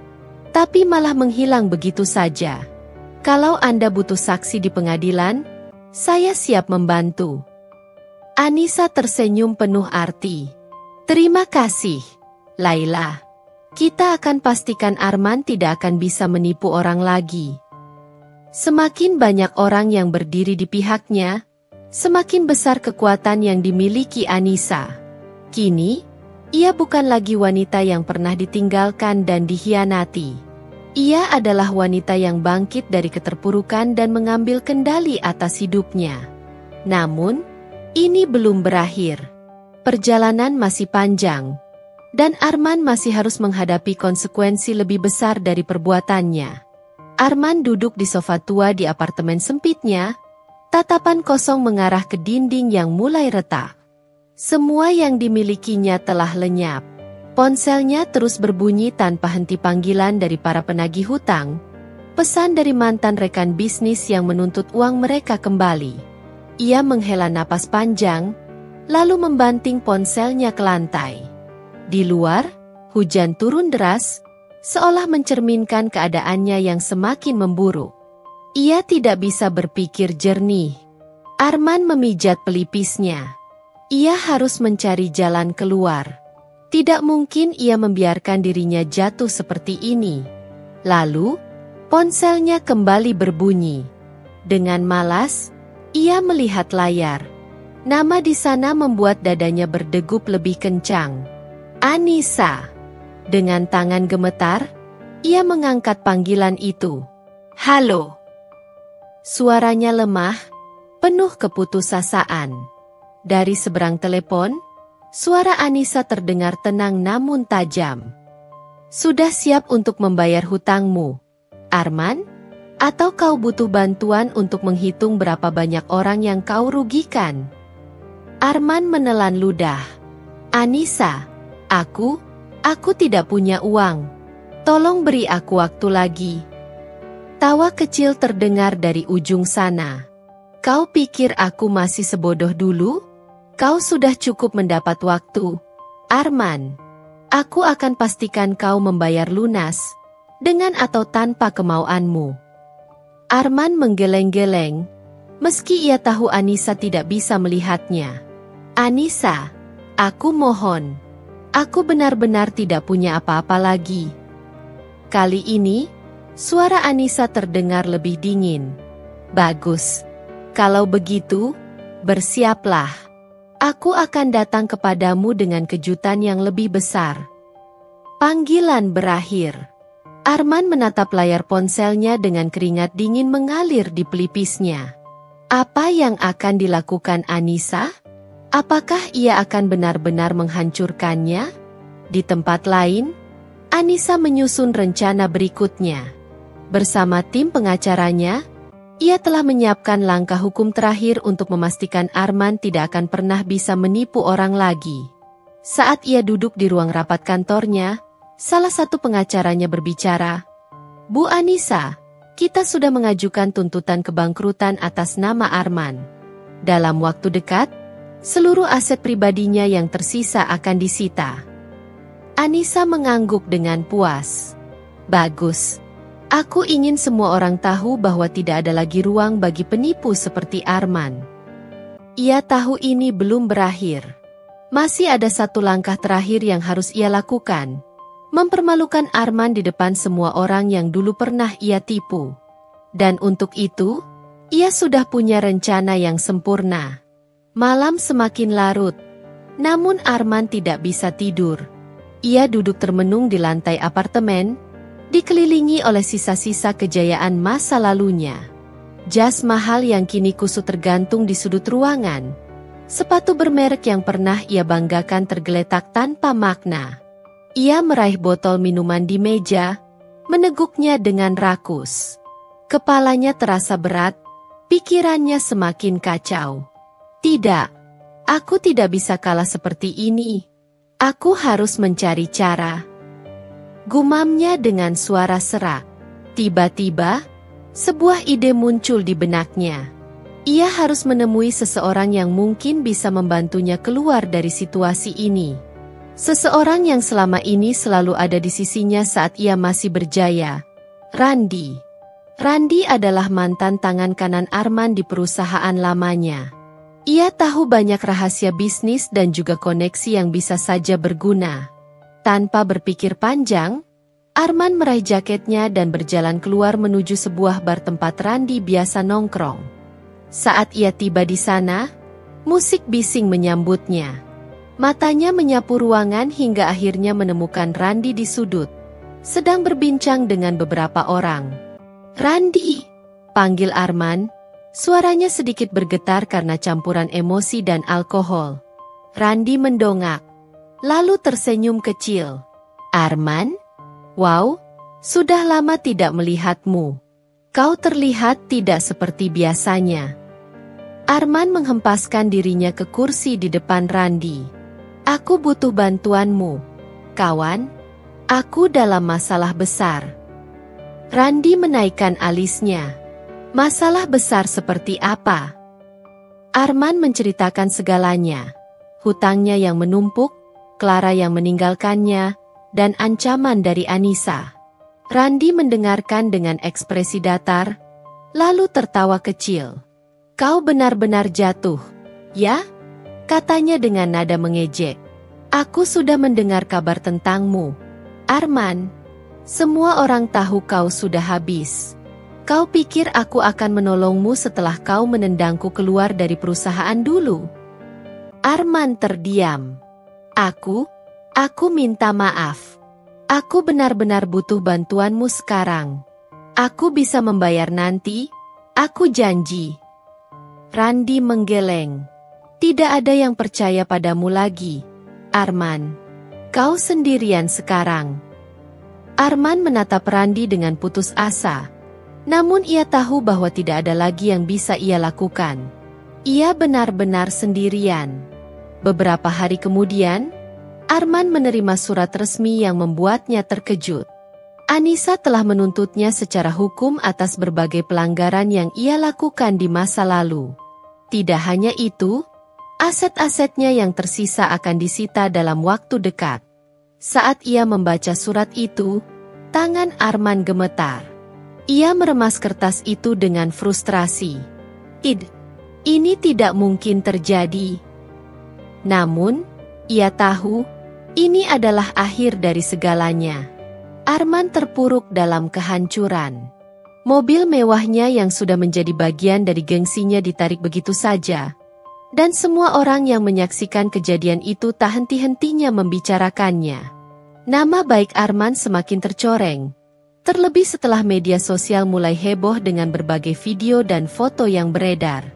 tapi malah menghilang begitu saja. Kalau Anda butuh saksi di pengadilan, saya siap membantu. Anissa tersenyum penuh arti. Terima kasih, Laila. Kita akan pastikan Arman tidak akan bisa menipu orang lagi. Semakin banyak orang yang berdiri di pihaknya, semakin besar kekuatan yang dimiliki Anissa. Kini, ia bukan lagi wanita yang pernah ditinggalkan dan dikhianati. Ia adalah wanita yang bangkit dari keterpurukan dan mengambil kendali atas hidupnya. Namun, ini belum berakhir. Perjalanan masih panjang, dan Arman masih harus menghadapi konsekuensi lebih besar dari perbuatannya. Arman duduk di sofa tua di apartemen sempitnya, tatapan kosong mengarah ke dinding yang mulai retak. Semua yang dimilikinya telah lenyap. Ponselnya terus berbunyi tanpa henti panggilan dari para penagih hutang, pesan dari mantan rekan bisnis yang menuntut uang mereka kembali. Ia menghela napas panjang, lalu membanting ponselnya ke lantai. Di luar, hujan turun deras, seolah mencerminkan keadaannya yang semakin memburuk. Ia tidak bisa berpikir jernih. Arman memijat pelipisnya. Ia harus mencari jalan keluar. Tidak mungkin ia membiarkan dirinya jatuh seperti ini. Lalu, ponselnya kembali berbunyi. Dengan malas, ia melihat layar. Nama di sana membuat dadanya berdegup lebih kencang. Anissa. Dengan tangan gemetar, ia mengangkat panggilan itu. Halo. Suaranya lemah, penuh keputusasaan. Dari seberang telepon, suara Anissa terdengar tenang namun tajam. Sudah siap untuk membayar hutangmu, Arman? Atau kau butuh bantuan untuk menghitung berapa banyak orang yang kau rugikan? Arman menelan ludah. Anissa, aku tidak punya uang. Tolong beri aku waktu lagi. Tawa kecil terdengar dari ujung sana. Kau pikir aku masih sebodoh dulu? Kau sudah cukup mendapat waktu, Arman. Aku akan pastikan kau membayar lunas, dengan atau tanpa kemauanmu. Arman menggeleng-geleng, meski ia tahu Anissa tidak bisa melihatnya. Anissa, aku mohon. Aku benar-benar tidak punya apa-apa lagi. Kali ini, suara Anissa terdengar lebih dingin. Bagus. Kalau begitu, bersiaplah. Aku akan datang kepadamu dengan kejutan yang lebih besar. Panggilan berakhir. Arman menatap layar ponselnya dengan keringat dingin mengalir di pelipisnya. Apa yang akan dilakukan Anissa? Apakah ia akan benar-benar menghancurkannya? Di tempat lain, Anissa menyusun rencana berikutnya. Bersama tim pengacaranya, ia telah menyiapkan langkah hukum terakhir untuk memastikan Arman tidak akan pernah bisa menipu orang lagi. Saat ia duduk di ruang rapat kantornya, salah satu pengacaranya berbicara, "Bu Anissa, kita sudah mengajukan tuntutan kebangkrutan atas nama Arman. Dalam waktu dekat, seluruh aset pribadinya yang tersisa akan disita." Anissa mengangguk dengan puas. Bagus. Aku ingin semua orang tahu bahwa tidak ada lagi ruang bagi penipu seperti Arman. Ia tahu ini belum berakhir. Masih ada satu langkah terakhir yang harus ia lakukan. Mempermalukan Arman di depan semua orang yang dulu pernah ia tipu. Dan untuk itu, ia sudah punya rencana yang sempurna. Malam semakin larut. Namun Arman tidak bisa tidur. Ia duduk termenung di lantai apartemen, dikelilingi oleh sisa-sisa kejayaan masa lalunya. Jas mahal yang kini kusut tergantung di sudut ruangan. Sepatu bermerek yang pernah ia banggakan tergeletak tanpa makna. Ia meraih botol minuman di meja, meneguknya dengan rakus. Kepalanya terasa berat, pikirannya semakin kacau. Tidak, aku tidak bisa kalah seperti ini. Aku harus mencari cara. Gumamnya dengan suara serak. Tiba-tiba, sebuah ide muncul di benaknya. Ia harus menemui seseorang yang mungkin bisa membantunya keluar dari situasi ini. Seseorang yang selama ini selalu ada di sisinya saat ia masih berjaya. Randi. Randi adalah mantan tangan kanan Arman di perusahaan lamanya. Ia tahu banyak rahasia bisnis dan juga koneksi yang bisa saja berguna. Tanpa berpikir panjang, Arman meraih jaketnya dan berjalan keluar menuju sebuah bar tempat Randi biasa nongkrong. Saat ia tiba di sana, musik bising menyambutnya. Matanya menyapu ruangan hingga akhirnya menemukan Randi di sudut. sedang berbincang dengan beberapa orang. "Randi," panggil Arman. Suaranya sedikit bergetar karena campuran emosi dan alkohol. Randi mendongak, lalu tersenyum kecil. "Arman? Wow, sudah lama tidak melihatmu. Kau terlihat tidak seperti biasanya." Arman menghempaskan dirinya ke kursi di depan Randi. "Aku butuh bantuanmu, kawan. Aku dalam masalah besar." Randi menaikkan alisnya. "Masalah besar seperti apa?" Arman menceritakan segalanya. Hutangnya yang menumpuk, Clara yang meninggalkannya, dan ancaman dari Anissa. Randi mendengarkan dengan ekspresi datar, lalu tertawa kecil. "Kau benar-benar jatuh, ya?" katanya dengan nada mengejek. "Aku sudah mendengar kabar tentangmu, Arman. Semua orang tahu kau sudah habis. Kau pikir aku akan menolongmu setelah kau menendangku keluar dari perusahaan dulu?" Arman terdiam. Aku minta maaf. Aku benar-benar butuh bantuanmu sekarang. Aku bisa membayar nanti, aku janji." Randi menggeleng. "Tidak ada yang percaya padamu lagi, Arman. Kau sendirian sekarang." Arman menatap Randi dengan putus asa. Namun ia tahu bahwa tidak ada lagi yang bisa ia lakukan. Ia benar-benar sendirian. Beberapa hari kemudian, Arman menerima surat resmi yang membuatnya terkejut. Anissa telah menuntutnya secara hukum atas berbagai pelanggaran yang ia lakukan di masa lalu. Tidak hanya itu, aset-asetnya yang tersisa akan disita dalam waktu dekat. Saat ia membaca surat itu, tangan Arman gemetar. Ia meremas kertas itu dengan frustrasi. Ini tidak mungkin terjadi. Namun, ia tahu, ini adalah akhir dari segalanya. Arman terpuruk dalam kehancuran. Mobil mewahnya yang sudah menjadi bagian dari gengsinya ditarik begitu saja. Dan semua orang yang menyaksikan kejadian itu tak henti-hentinya membicarakannya. Nama baik Arman semakin tercoreng. Terlebih setelah media sosial mulai heboh dengan berbagai video dan foto yang beredar.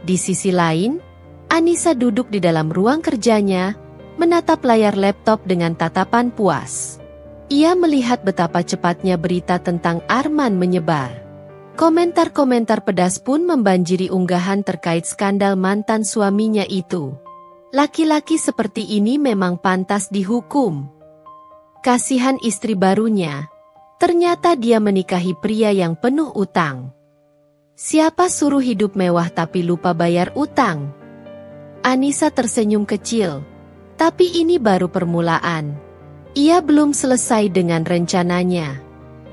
Di sisi lain, Anissa duduk di dalam ruang kerjanya, menatap layar laptop dengan tatapan puas. Ia melihat betapa cepatnya berita tentang Arman menyebar. Komentar-komentar pedas pun membanjiri unggahan terkait skandal mantan suaminya itu. Laki-laki seperti ini memang pantas dihukum. Kasihan istri barunya. Ternyata dia menikahi pria yang penuh utang. Siapa suruh hidup mewah tapi lupa bayar utang? Anissa tersenyum kecil. Tapi ini baru permulaan. Ia belum selesai dengan rencananya.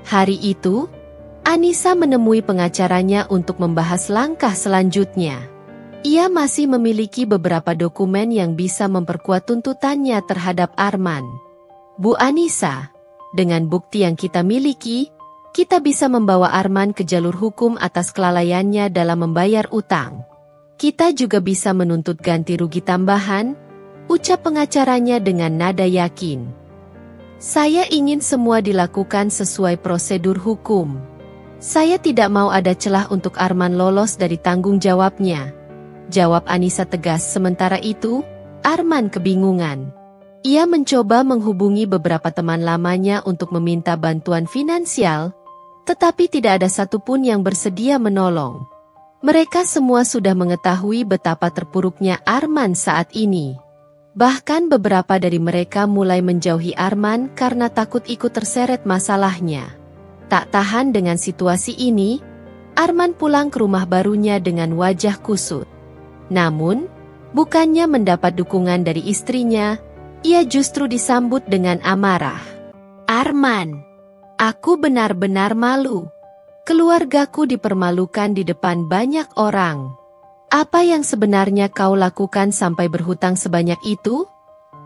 Hari itu, Anissa menemui pengacaranya untuk membahas langkah selanjutnya. Ia masih memiliki beberapa dokumen yang bisa memperkuat tuntutannya terhadap Arman. "Bu Anissa, dengan bukti yang kita miliki, kita bisa membawa Arman ke jalur hukum atas kelalaiannya dalam membayar utang. Kita juga bisa menuntut ganti rugi tambahan," ucap pengacaranya dengan nada yakin. "Saya ingin semua dilakukan sesuai prosedur hukum. Saya tidak mau ada celah untuk Arman lolos dari tanggung jawabnya," jawab Anissa tegas. Sementara itu, Arman kebingungan. Ia mencoba menghubungi beberapa teman lamanya untuk meminta bantuan finansial, tetapi tidak ada satupun yang bersedia menolong. Mereka semua sudah mengetahui betapa terpuruknya Arman saat ini. Bahkan beberapa dari mereka mulai menjauhi Arman karena takut ikut terseret masalahnya. Tak tahan dengan situasi ini, Arman pulang ke rumah barunya dengan wajah kusut. Namun, bukannya mendapat dukungan dari istrinya, ia justru disambut dengan amarah. "Arman, aku benar-benar malu. Keluargaku dipermalukan di depan banyak orang. Apa yang sebenarnya kau lakukan sampai berhutang sebanyak itu?"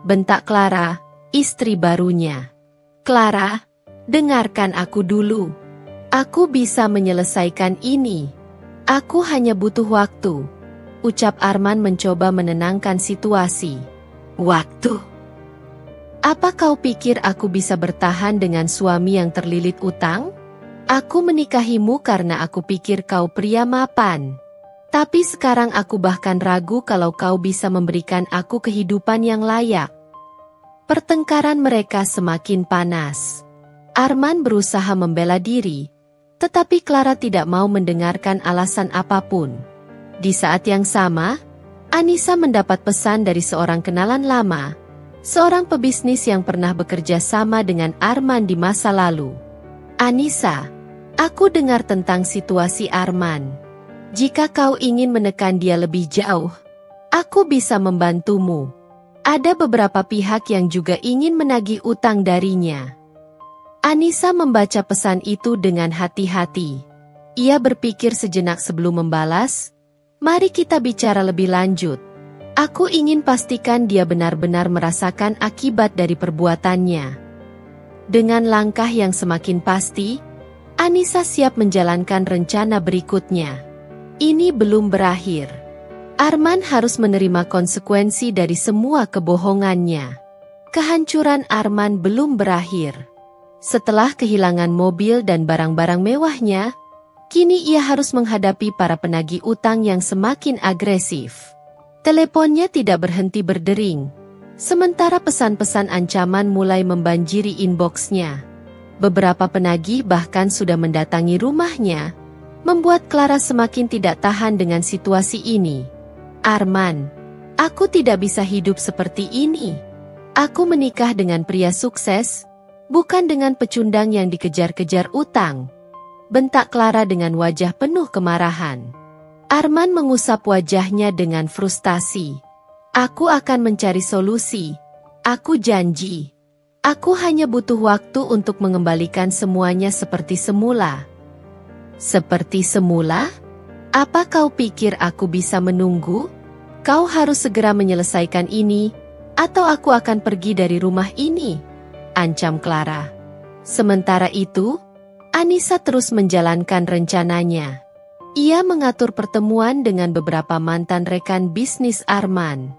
bentak Clara, istri barunya. "Clara, dengarkan aku dulu. Aku bisa menyelesaikan ini. Aku hanya butuh waktu," ucap Arman mencoba menenangkan situasi. "Waktu? Apa kau pikir aku bisa bertahan dengan suami yang terlilit utang? Aku menikahimu karena aku pikir kau pria mapan. Tapi sekarang aku bahkan ragu kalau kau bisa memberikan aku kehidupan yang layak. Pertengkaran mereka semakin panas. Arman berusaha membela diri, tetapi Clara tidak mau mendengarkan alasan apapun. Di saat yang sama, Anissa mendapat pesan dari seorang kenalan lama, seorang pebisnis yang pernah bekerja sama dengan Arman di masa lalu. Anissa, aku dengar tentang situasi Arman. Jika kau ingin menekan dia lebih jauh, aku bisa membantumu. Ada beberapa pihak yang juga ingin menagih utang darinya. Anissa membaca pesan itu dengan hati-hati. Ia berpikir sejenak sebelum membalas, "Mari kita bicara lebih lanjut. Aku ingin pastikan dia benar-benar merasakan akibat dari perbuatannya." Dengan langkah yang semakin pasti, Anissa siap menjalankan rencana berikutnya. Ini belum berakhir. Arman harus menerima konsekuensi dari semua kebohongannya. Kehancuran Arman belum berakhir. Setelah kehilangan mobil dan barang-barang mewahnya, kini ia harus menghadapi para penagih utang yang semakin agresif. Teleponnya tidak berhenti berdering, sementara pesan-pesan ancaman mulai membanjiri inboxnya. Beberapa penagih bahkan sudah mendatangi rumahnya, membuat Clara semakin tidak tahan dengan situasi ini. "Arman, aku tidak bisa hidup seperti ini. Aku menikah dengan pria sukses, bukan dengan pecundang yang dikejar-kejar utang," bentak Clara dengan wajah penuh kemarahan. Arman mengusap wajahnya dengan frustasi. "Aku akan mencari solusi. Aku janji. Aku hanya butuh waktu untuk mengembalikan semuanya seperti semula." "Seperti semula? Apa kau pikir aku bisa menunggu? Kau harus segera menyelesaikan ini, atau aku akan pergi dari rumah ini," ancam Clara. Sementara itu, Anissa terus menjalankan rencananya. Ia mengatur pertemuan dengan beberapa mantan rekan bisnis Arman.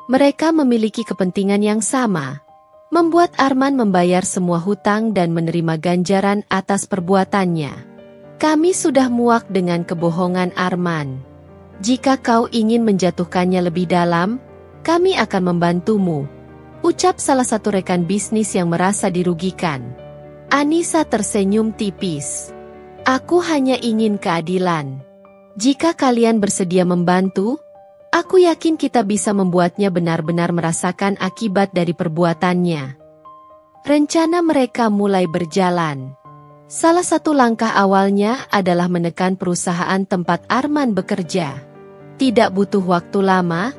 Mereka memiliki kepentingan yang sama, membuat Arman membayar semua hutang dan menerima ganjaran atas perbuatannya. "Kami sudah muak dengan kebohongan Arman. Jika kau ingin menjatuhkannya lebih dalam, kami akan membantumu," ucap salah satu rekan bisnis yang merasa dirugikan. Anissa tersenyum tipis. "Aku hanya ingin keadilan. Jika kalian bersedia membantu, aku yakin kita bisa membuatnya benar-benar merasakan akibat dari perbuatannya." Rencana mereka mulai berjalan. Salah satu langkah awalnya adalah menekan perusahaan tempat Arman bekerja. Tidak butuh waktu lama,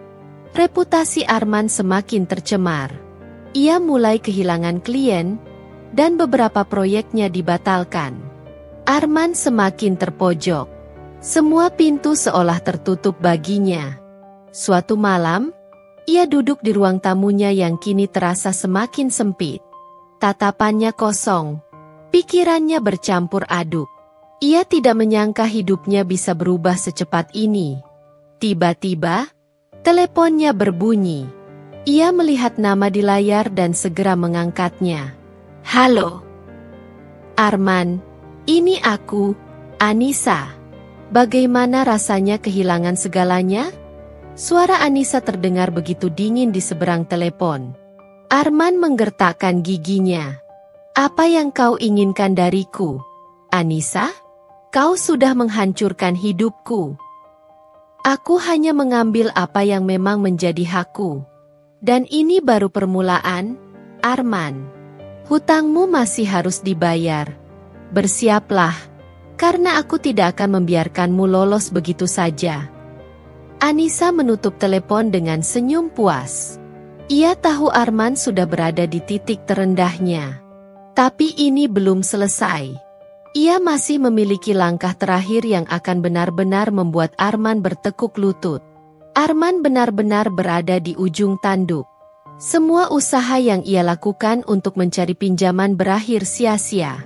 reputasi Arman semakin tercemar. Ia mulai kehilangan klien, dan beberapa proyeknya dibatalkan. Arman semakin terpojok. Semua pintu seolah tertutup baginya. Suatu malam, ia duduk di ruang tamunya yang kini terasa semakin sempit. Tatapannya kosong. Pikirannya bercampur aduk. Ia tidak menyangka hidupnya bisa berubah secepat ini. Tiba-tiba, teleponnya berbunyi. Ia melihat nama di layar dan segera mengangkatnya. "Halo, Arman, ini aku, Anissa. Bagaimana rasanya kehilangan segalanya?" Suara Anissa terdengar begitu dingin di seberang telepon. Arman menggertakkan giginya. "Apa yang kau inginkan dariku, Anissa? Kau sudah menghancurkan hidupku. Aku hanya mengambil apa yang memang menjadi hakku. Dan ini baru permulaan, Arman. Hutangmu masih harus dibayar. Bersiaplah, karena aku tidak akan membiarkanmu lolos begitu saja." Anissa menutup telepon dengan senyum puas. Ia tahu Arman sudah berada di titik terendahnya. Tapi ini belum selesai. Ia masih memiliki langkah terakhir yang akan benar-benar membuat Arman bertekuk lutut. Arman benar-benar berada di ujung tanduk. Semua usaha yang ia lakukan untuk mencari pinjaman berakhir sia-sia.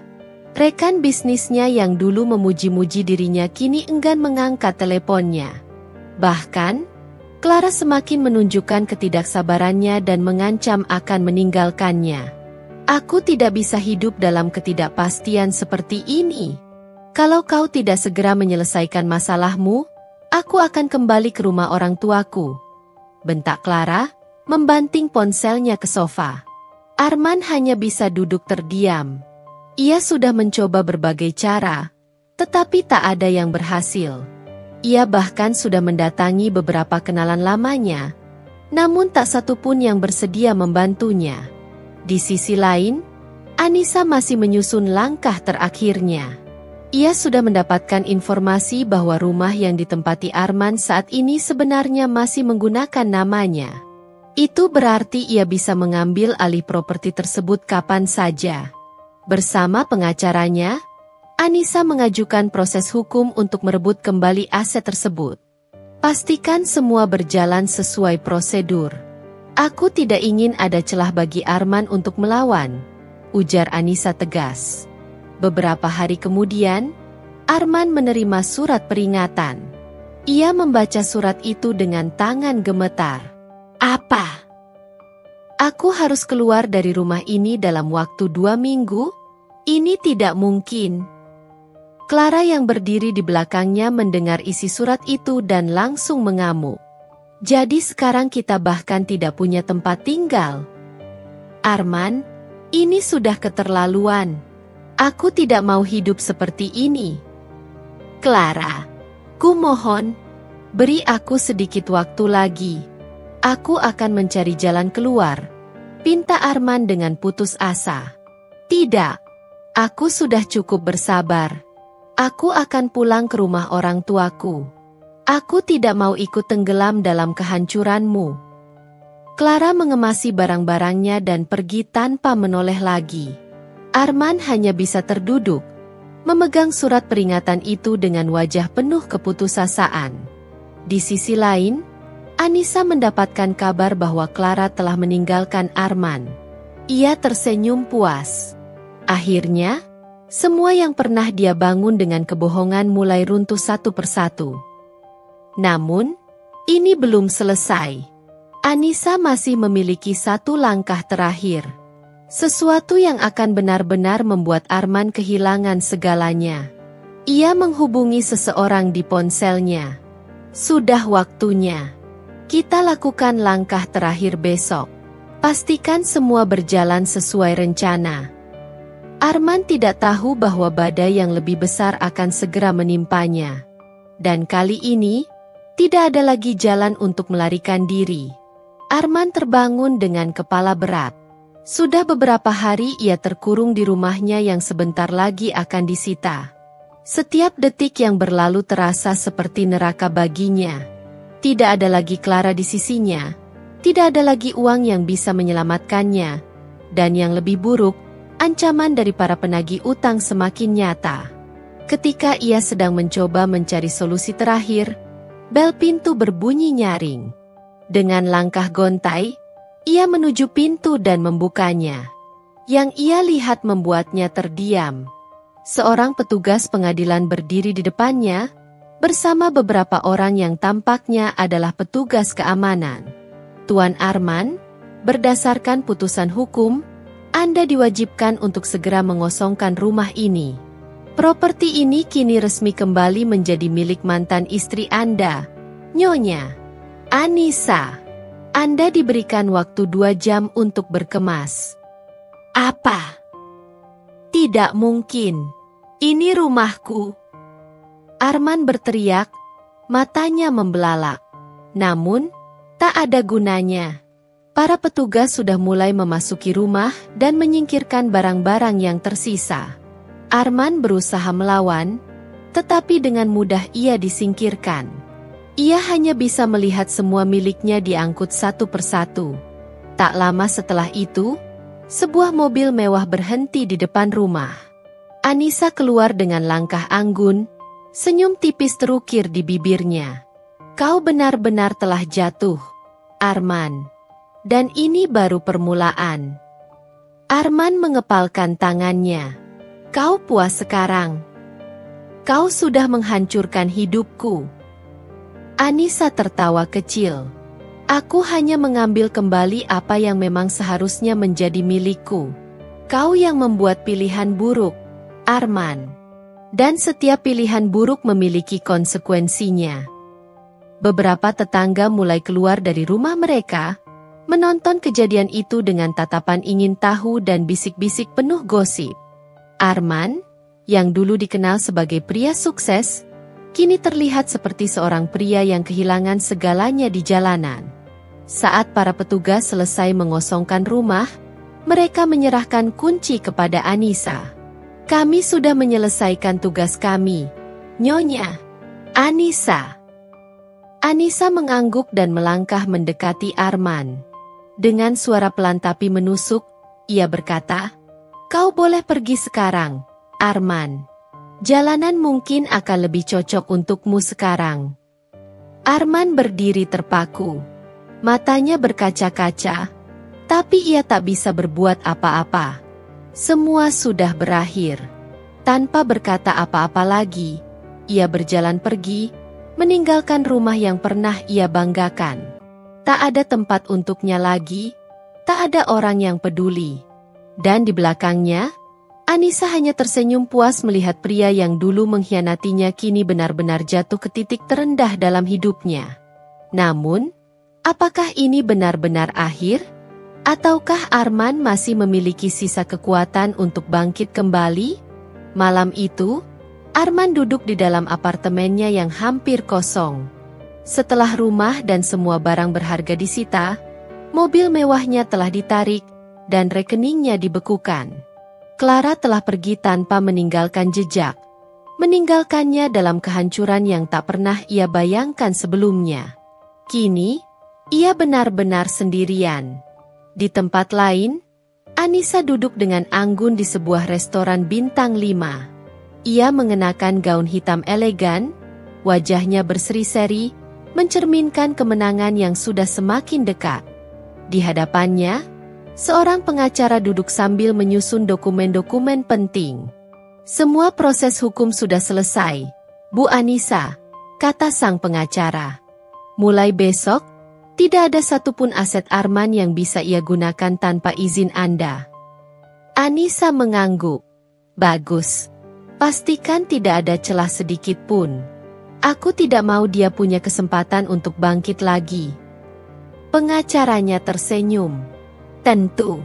Rekan bisnisnya yang dulu memuji-muji dirinya kini enggan mengangkat teleponnya. Bahkan, Clara semakin menunjukkan ketidaksabarannya dan mengancam akan meninggalkannya. Aku tidak bisa hidup dalam ketidakpastian seperti ini. Kalau kau tidak segera menyelesaikan masalahmu, aku akan kembali ke rumah orang tuaku, bentak Clara, membanting ponselnya ke sofa. Arman hanya bisa duduk terdiam. Ia sudah mencoba berbagai cara, tetapi tak ada yang berhasil. Ia bahkan sudah mendatangi beberapa kenalan lamanya, namun tak satu pun yang bersedia membantunya. Di sisi lain, Anissa masih menyusun langkah terakhirnya. Ia sudah mendapatkan informasi bahwa rumah yang ditempati Arman saat ini sebenarnya masih menggunakan namanya. Itu berarti ia bisa mengambil alih properti tersebut kapan saja. Bersama pengacaranya, Anissa mengajukan proses hukum untuk merebut kembali aset tersebut. Pastikan semua berjalan sesuai prosedur. Aku tidak ingin ada celah bagi Arman untuk melawan, ujar Anissa tegas. Beberapa hari kemudian, Arman menerima surat peringatan. Ia membaca surat itu dengan tangan gemetar. Apa? Aku harus keluar dari rumah ini dalam waktu 2 minggu? Ini tidak mungkin. Clara yang berdiri di belakangnya mendengar isi surat itu dan langsung mengamuk. Jadi sekarang kita bahkan tidak punya tempat tinggal. Arman, ini sudah keterlaluan. Aku tidak mau hidup seperti ini. Clara, kumohon, beri aku sedikit waktu lagi. Aku akan mencari jalan keluar, pinta Arman dengan putus asa. Tidak, aku sudah cukup bersabar. Aku akan pulang ke rumah orang tuaku. Aku tidak mau ikut tenggelam dalam kehancuranmu. Clara mengemasi barang-barangnya dan pergi tanpa menoleh lagi. Arman hanya bisa terduduk, memegang surat peringatan itu dengan wajah penuh keputusasaan. Di sisi lain, Anissa mendapatkan kabar bahwa Clara telah meninggalkan Arman. Ia tersenyum puas. Akhirnya, semua yang pernah dia bangun dengan kebohongan mulai runtuh satu persatu. Namun, ini belum selesai. Anissa masih memiliki satu langkah terakhir. Sesuatu yang akan benar-benar membuat Arman kehilangan segalanya. Ia menghubungi seseorang di ponselnya. Sudah waktunya. Kita lakukan langkah terakhir besok. Pastikan semua berjalan sesuai rencana. Arman tidak tahu bahwa badai yang lebih besar akan segera menimpanya. Dan kali ini, tidak ada lagi jalan untuk melarikan diri. Arman terbangun dengan kepala berat. Sudah beberapa hari ia terkurung di rumahnya yang sebentar lagi akan disita. Setiap detik yang berlalu terasa seperti neraka baginya. Tidak ada lagi Clara di sisinya. Tidak ada lagi uang yang bisa menyelamatkannya. Dan yang lebih buruk, ancaman dari para penagih utang semakin nyata. Ketika ia sedang mencoba mencari solusi terakhir, bel pintu berbunyi nyaring. Dengan langkah gontai, ia menuju pintu dan membukanya. Yang ia lihat membuatnya terdiam. Seorang petugas pengadilan berdiri di depannya, bersama beberapa orang yang tampaknya adalah petugas keamanan. Tuan Arman, berdasarkan putusan hukum, Anda diwajibkan untuk segera mengosongkan rumah ini. Properti ini kini resmi kembali menjadi milik mantan istri Anda, Nyonya Anissa. Anda diberikan waktu 2 jam untuk berkemas. Apa? Tidak mungkin. Ini rumahku. Arman berteriak, matanya membelalak. Namun, tak ada gunanya. Para petugas sudah mulai memasuki rumah dan menyingkirkan barang-barang yang tersisa. Arman berusaha melawan, tetapi dengan mudah ia disingkirkan. Ia hanya bisa melihat semua miliknya diangkut satu persatu. Tak lama setelah itu, sebuah mobil mewah berhenti di depan rumah. Anissa keluar dengan langkah anggun, senyum tipis terukir di bibirnya. Kau benar-benar telah jatuh, Arman. Dan ini baru permulaan. Arman mengepalkan tangannya. Kau puas sekarang. Kau sudah menghancurkan hidupku. Anissa tertawa kecil. Aku hanya mengambil kembali apa yang memang seharusnya menjadi milikku. Kau yang membuat pilihan buruk, Arman. Dan setiap pilihan buruk memiliki konsekuensinya. Beberapa tetangga mulai keluar dari rumah mereka, menonton kejadian itu dengan tatapan ingin tahu dan bisik-bisik penuh gosip. Arman, yang dulu dikenal sebagai pria sukses, kini terlihat seperti seorang pria yang kehilangan segalanya di jalanan. Saat para petugas selesai mengosongkan rumah, mereka menyerahkan kunci kepada Anissa. Kami sudah menyelesaikan tugas kami, Nyonya. Anissa. Anissa mengangguk dan melangkah mendekati Arman. Dengan suara pelan tapi menusuk, ia berkata, "Kau boleh pergi sekarang, Arman. Jalanan mungkin akan lebih cocok untukmu sekarang." Arman berdiri terpaku. Matanya berkaca-kaca, tapi ia tak bisa berbuat apa-apa. Semua sudah berakhir. Tanpa berkata apa-apa lagi, ia berjalan pergi, meninggalkan rumah yang pernah ia banggakan. Tak ada tempat untuknya lagi, tak ada orang yang peduli. Dan di belakangnya, Anissa hanya tersenyum puas melihat pria yang dulu mengkhianatinya kini benar-benar jatuh ke titik terendah dalam hidupnya. Namun, apakah ini benar-benar akhir? Ataukah Arman masih memiliki sisa kekuatan untuk bangkit kembali? Malam itu, Arman duduk di dalam apartemennya yang hampir kosong. Setelah rumah dan semua barang berharga disita, mobil mewahnya telah ditarik, dan rekeningnya dibekukan. Clara telah pergi tanpa meninggalkan jejak, meninggalkannya dalam kehancuran yang tak pernah ia bayangkan sebelumnya. Kini, ia benar-benar sendirian. Di tempat lain, Anissa duduk dengan anggun di sebuah restoran bintang 5. Ia mengenakan gaun hitam elegan, wajahnya berseri-seri, mencerminkan kemenangan yang sudah semakin dekat. Di hadapannya, seorang pengacara duduk sambil menyusun dokumen-dokumen penting. "Semua proses hukum sudah selesai, Bu Anissa," kata sang pengacara. "Mulai besok, tidak ada satupun aset Arman yang bisa ia gunakan tanpa izin Anda." Anissa mengangguk. "Bagus. Pastikan tidak ada celah sedikit pun. Aku tidak mau dia punya kesempatan untuk bangkit lagi." Pengacaranya tersenyum. "Tentu.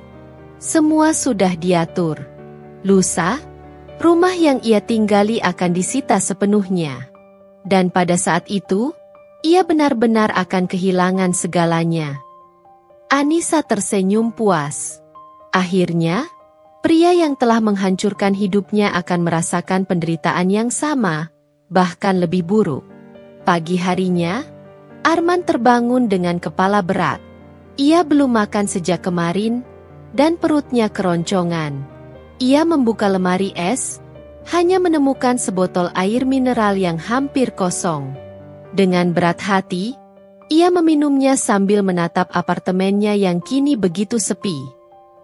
Semua sudah diatur. Lusa, rumah yang ia tinggali akan disita sepenuhnya. Dan pada saat itu, ia benar-benar akan kehilangan segalanya." Anissa tersenyum puas. Akhirnya, pria yang telah menghancurkan hidupnya akan merasakan penderitaan yang sama, bahkan lebih buruk. Pagi harinya, Arman terbangun dengan kepala berat. Ia belum makan sejak kemarin, dan perutnya keroncongan. Ia membuka lemari es, hanya menemukan sebotol air mineral yang hampir kosong. Dengan berat hati, ia meminumnya sambil menatap apartemennya yang kini begitu sepi.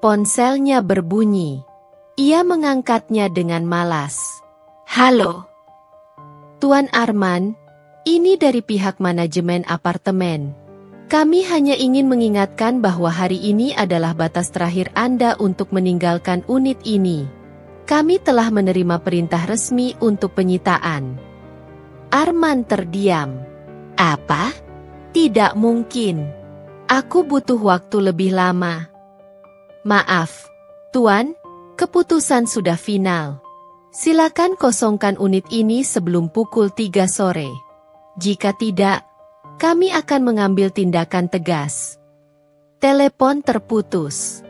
Ponselnya berbunyi. Ia mengangkatnya dengan malas. "Halo, Tuan Arman, ini dari pihak manajemen apartemen. Kami hanya ingin mengingatkan bahwa hari ini adalah batas terakhir Anda untuk meninggalkan unit ini. Kami telah menerima perintah resmi untuk penyitaan." Arman terdiam. "Apa? Tidak mungkin. Aku butuh waktu lebih lama." "Maaf, Tuan, keputusan sudah final. Silakan kosongkan unit ini sebelum pukul 3 sore. Jika tidak, kami akan mengambil tindakan tegas." Telepon terputus.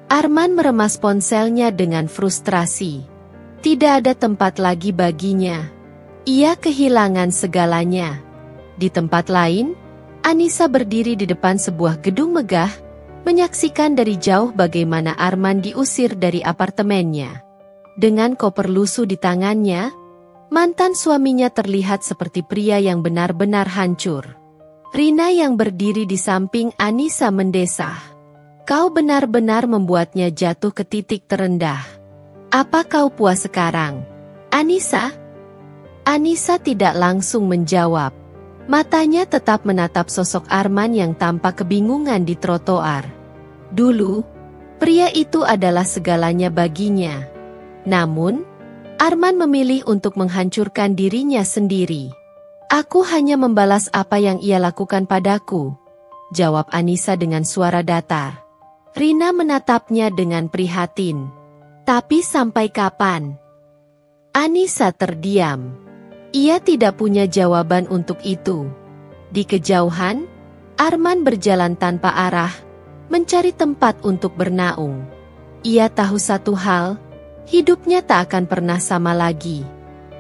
Arman meremas ponselnya dengan frustrasi. Tidak ada tempat lagi baginya. Ia kehilangan segalanya. Di tempat lain, Anissa berdiri di depan sebuah gedung megah, menyaksikan dari jauh bagaimana Arman diusir dari apartemennya. Dengan koper lusuh di tangannya, mantan suaminya terlihat seperti pria yang benar-benar hancur. Rina yang berdiri di samping Anissa mendesah. "Kau benar-benar membuatnya jatuh ke titik terendah. Apa kau puas sekarang, Anissa?" Anissa tidak langsung menjawab. Matanya tetap menatap sosok Arman yang tampak kebingungan di trotoar. Dulu, pria itu adalah segalanya baginya. Namun, Arman memilih untuk menghancurkan dirinya sendiri. Aku hanya membalas apa yang ia lakukan padaku, jawab Anissa dengan suara datar. Rina menatapnya dengan prihatin. Tapi sampai kapan? Anissa terdiam. Ia tidak punya jawaban untuk itu. Di kejauhan, Arman berjalan tanpa arah, mencari tempat untuk bernaung. Ia tahu satu hal, hidupnya tak akan pernah sama lagi.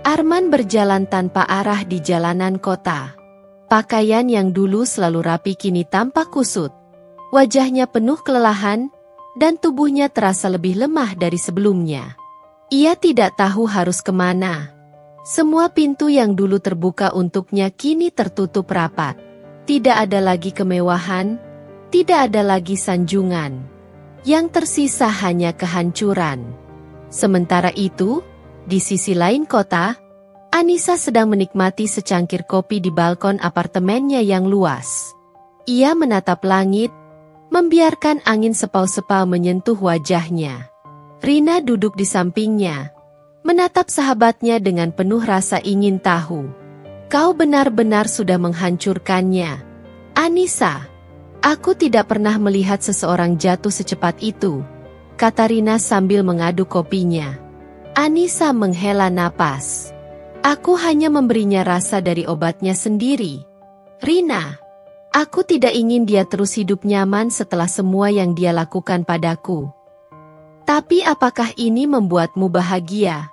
Arman berjalan tanpa arah di jalanan kota. Pakaian yang dulu selalu rapi kini tampak kusut. Wajahnya penuh kelelahan, dan tubuhnya terasa lebih lemah dari sebelumnya. Ia tidak tahu harus kemana. Semua pintu yang dulu terbuka untuknya kini tertutup rapat. Tidak ada lagi kemewahan, tidak ada lagi sanjungan. Yang tersisa hanya kehancuran. Sementara itu, di sisi lain kota, Anissa sedang menikmati secangkir kopi di balkon apartemennya yang luas. Ia menatap langit, membiarkan angin sepau-sepau menyentuh wajahnya. Rina duduk di sampingnya, menatap sahabatnya dengan penuh rasa ingin tahu. Kau benar-benar sudah menghancurkannya. Anissa, aku tidak pernah melihat seseorang jatuh secepat itu, kata Rina sambil mengaduk kopinya. Anissa menghela napas. Aku hanya memberinya rasa dari obatnya sendiri. Rina, aku tidak ingin dia terus hidup nyaman setelah semua yang dia lakukan padaku. Tapi apakah ini membuatmu bahagia?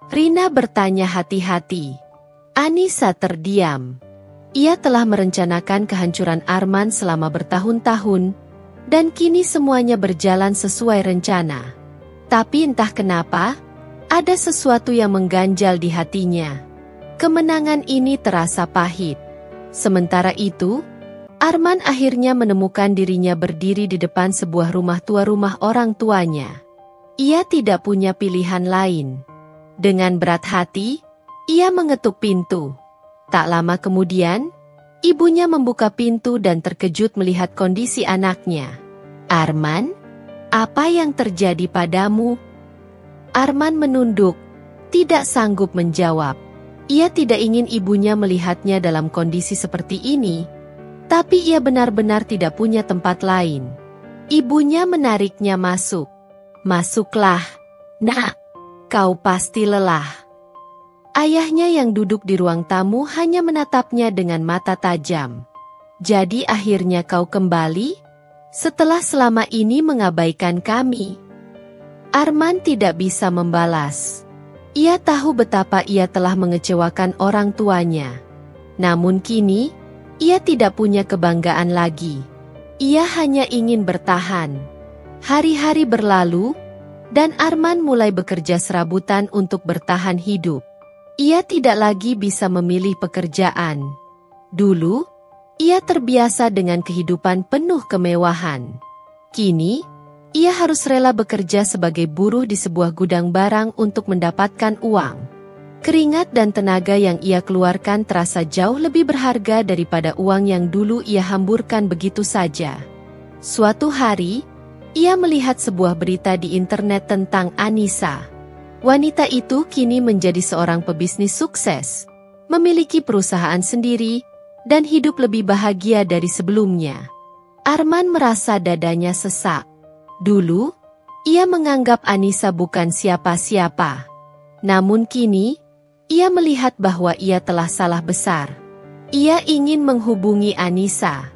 Rina bertanya hati-hati. Anissa terdiam. Ia telah merencanakan kehancuran Arman selama bertahun-tahun, dan kini semuanya berjalan sesuai rencana. Tapi entah kenapa, ada sesuatu yang mengganjal di hatinya. Kemenangan ini terasa pahit. Sementara itu, Arman akhirnya menemukan dirinya berdiri di depan sebuah rumah tua, rumah orang tuanya. Ia tidak punya pilihan lain. Dengan berat hati, ia mengetuk pintu. Tak lama kemudian, ibunya membuka pintu dan terkejut melihat kondisi anaknya. Arman, apa yang terjadi padamu? Arman menunduk, tidak sanggup menjawab. Ia tidak ingin ibunya melihatnya dalam kondisi seperti ini, tapi ia benar-benar tidak punya tempat lain. Ibunya menariknya masuk. Masuklah, nak. Kau pasti lelah. Ayahnya yang duduk di ruang tamu hanya menatapnya dengan mata tajam. Jadi akhirnya kau kembali? Setelah selama ini mengabaikan kami. Arman tidak bisa membalas. Ia tahu betapa ia telah mengecewakan orang tuanya. Namun kini, ia tidak punya kebanggaan lagi. Ia hanya ingin bertahan. Hari-hari berlalu, dan Arman mulai bekerja serabutan untuk bertahan hidup. Ia tidak lagi bisa memilih pekerjaan. Dulu, ia terbiasa dengan kehidupan penuh kemewahan. Kini, ia harus rela bekerja sebagai buruh di sebuah gudang barang untuk mendapatkan uang. Keringat dan tenaga yang ia keluarkan terasa jauh lebih berharga daripada uang yang dulu ia hamburkan begitu saja. Suatu hari, ia melihat sebuah berita di internet tentang Anissa. Wanita itu kini menjadi seorang pebisnis sukses, memiliki perusahaan sendiri, dan hidup lebih bahagia dari sebelumnya. Arman merasa dadanya sesak. Dulu, ia menganggap Anissa bukan siapa-siapa. Namun kini, ia melihat bahwa ia telah salah besar. Ia ingin menghubungi Anissa,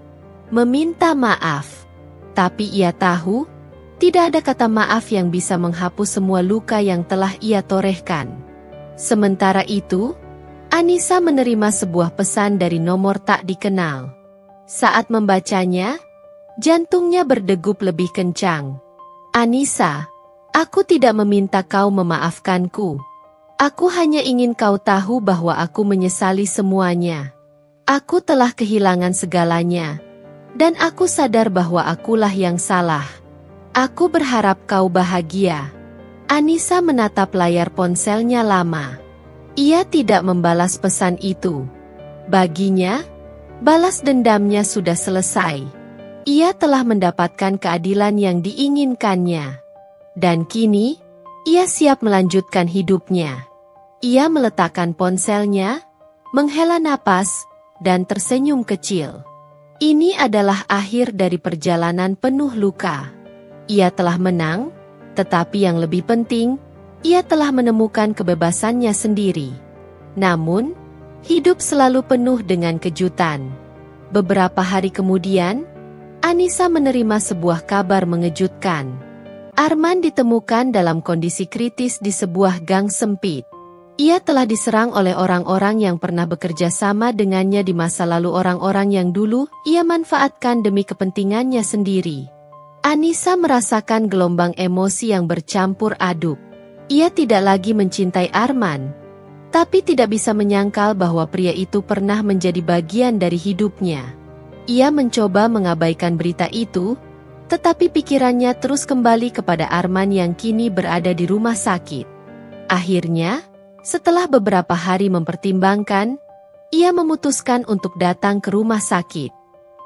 meminta maaf. Tapi ia tahu, tidak ada kata maaf yang bisa menghapus semua luka yang telah ia torehkan. Sementara itu, Anissa menerima sebuah pesan dari nomor tak dikenal. Saat membacanya, jantungnya berdegup lebih kencang. Anissa, aku tidak meminta kau memaafkanku. Aku hanya ingin kau tahu bahwa aku menyesali semuanya. Aku telah kehilangan segalanya. Dan aku sadar bahwa akulah yang salah. Aku berharap kau bahagia. Anissa menatap layar ponselnya lama. Ia tidak membalas pesan itu. Baginya, balas dendamnya sudah selesai. Ia telah mendapatkan keadilan yang diinginkannya. Dan kini, ia siap melanjutkan hidupnya. Ia meletakkan ponselnya, menghela napas, dan tersenyum kecil. Ini adalah akhir dari perjalanan penuh luka. Ia telah menang, tetapi yang lebih penting, ia telah menemukan kebebasannya sendiri. Namun, hidup selalu penuh dengan kejutan. Beberapa hari kemudian, Anissa menerima sebuah kabar mengejutkan. Arman ditemukan dalam kondisi kritis di sebuah gang sempit. Ia telah diserang oleh orang-orang yang pernah bekerja sama dengannya di masa lalu, orang-orang yang dulu ia manfaatkan demi kepentingannya sendiri. Anissa merasakan gelombang emosi yang bercampur aduk. Ia tidak lagi mencintai Arman, tapi tidak bisa menyangkal bahwa pria itu pernah menjadi bagian dari hidupnya. Ia mencoba mengabaikan berita itu, tetapi pikirannya terus kembali kepada Arman yang kini berada di rumah sakit. Akhirnya, setelah beberapa hari mempertimbangkan, ia memutuskan untuk datang ke rumah sakit.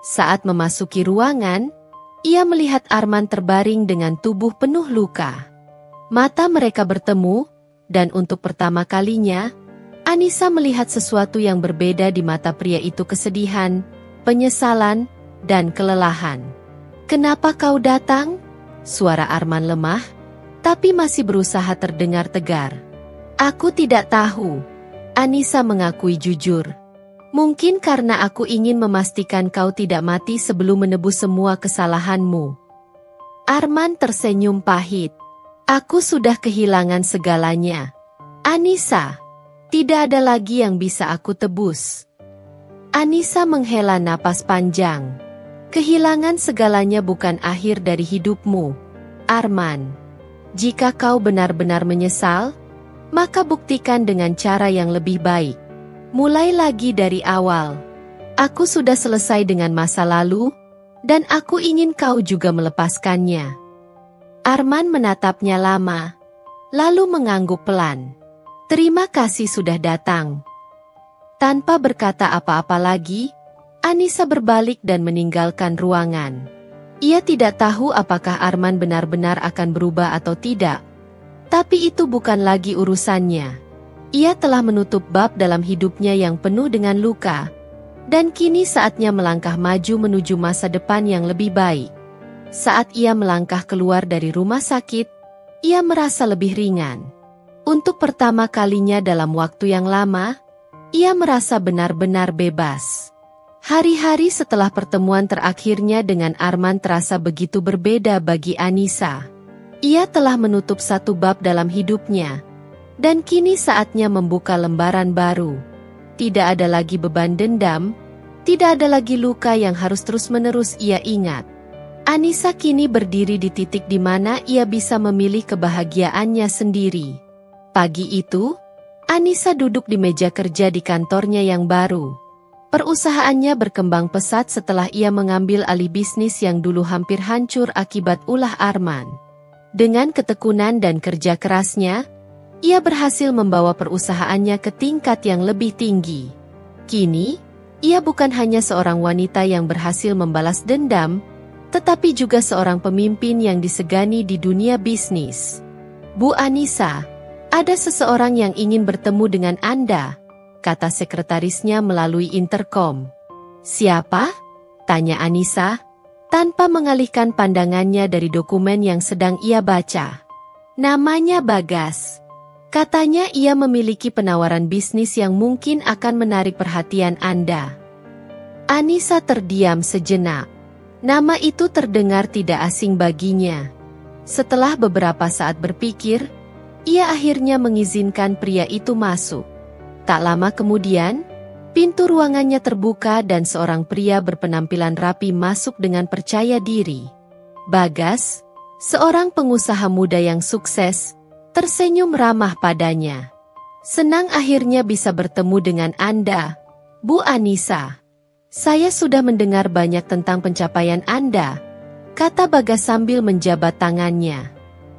Saat memasuki ruangan, ia melihat Arman terbaring dengan tubuh penuh luka. Mata mereka bertemu, dan untuk pertama kalinya, Anissa melihat sesuatu yang berbeda di mata pria itu: kesedihan, penyesalan, dan kelelahan. "Kenapa kau datang?" Suara Arman lemah, tapi masih berusaha terdengar tegar. "Aku tidak tahu," Anissa mengakui jujur. "Mungkin karena aku ingin memastikan kau tidak mati sebelum menebus semua kesalahanmu." Arman tersenyum pahit. "Aku sudah kehilangan segalanya, Anissa. Tidak ada lagi yang bisa aku tebus." Anissa menghela napas panjang. "Kehilangan segalanya bukan akhir dari hidupmu, Arman. Jika kau benar-benar menyesal, maka buktikan dengan cara yang lebih baik. Mulai lagi dari awal. Aku sudah selesai dengan masa lalu, dan aku ingin kau juga melepaskannya." Arman menatapnya lama, lalu mengangguk pelan. "Terima kasih sudah datang." Tanpa berkata apa-apa lagi, Anissa berbalik dan meninggalkan ruangan. Ia tidak tahu apakah Arman benar-benar akan berubah atau tidak. Tapi itu bukan lagi urusannya. Ia telah menutup bab dalam hidupnya yang penuh dengan luka, dan kini saatnya melangkah maju menuju masa depan yang lebih baik. Saat ia melangkah keluar dari rumah sakit, ia merasa lebih ringan. Untuk pertama kalinya dalam waktu yang lama, ia merasa benar-benar bebas. Hari-hari setelah pertemuan terakhirnya dengan Arman terasa begitu berbeda bagi Anissa. Ia telah menutup satu bab dalam hidupnya, dan kini saatnya membuka lembaran baru. Tidak ada lagi beban dendam, tidak ada lagi luka yang harus terus-menerus ia ingat. Anissa kini berdiri di titik di mana ia bisa memilih kebahagiaannya sendiri. Pagi itu, Anissa duduk di meja kerja di kantornya yang baru. Perusahaannya berkembang pesat setelah ia mengambil alih bisnis yang dulu hampir hancur akibat ulah Arman. Dengan ketekunan dan kerja kerasnya, ia berhasil membawa perusahaannya ke tingkat yang lebih tinggi. Kini, ia bukan hanya seorang wanita yang berhasil membalas dendam, tetapi juga seorang pemimpin yang disegani di dunia bisnis. "Bu Anissa, ada seseorang yang ingin bertemu dengan Anda," kata sekretarisnya melalui interkom. "Siapa?" tanya Anissa, tanpa mengalihkan pandangannya dari dokumen yang sedang ia baca. "Namanya Bagas. Katanya ia memiliki penawaran bisnis yang mungkin akan menarik perhatian Anda." Anissa terdiam sejenak. Nama itu terdengar tidak asing baginya. Setelah beberapa saat berpikir, ia akhirnya mengizinkan pria itu masuk. Tak lama kemudian, pintu ruangannya terbuka dan seorang pria berpenampilan rapi masuk dengan percaya diri. Bagas, seorang pengusaha muda yang sukses, tersenyum ramah padanya. "Senang akhirnya bisa bertemu dengan Anda, Bu Anissa. Saya sudah mendengar banyak tentang pencapaian Anda," kata Bagas sambil menjabat tangannya.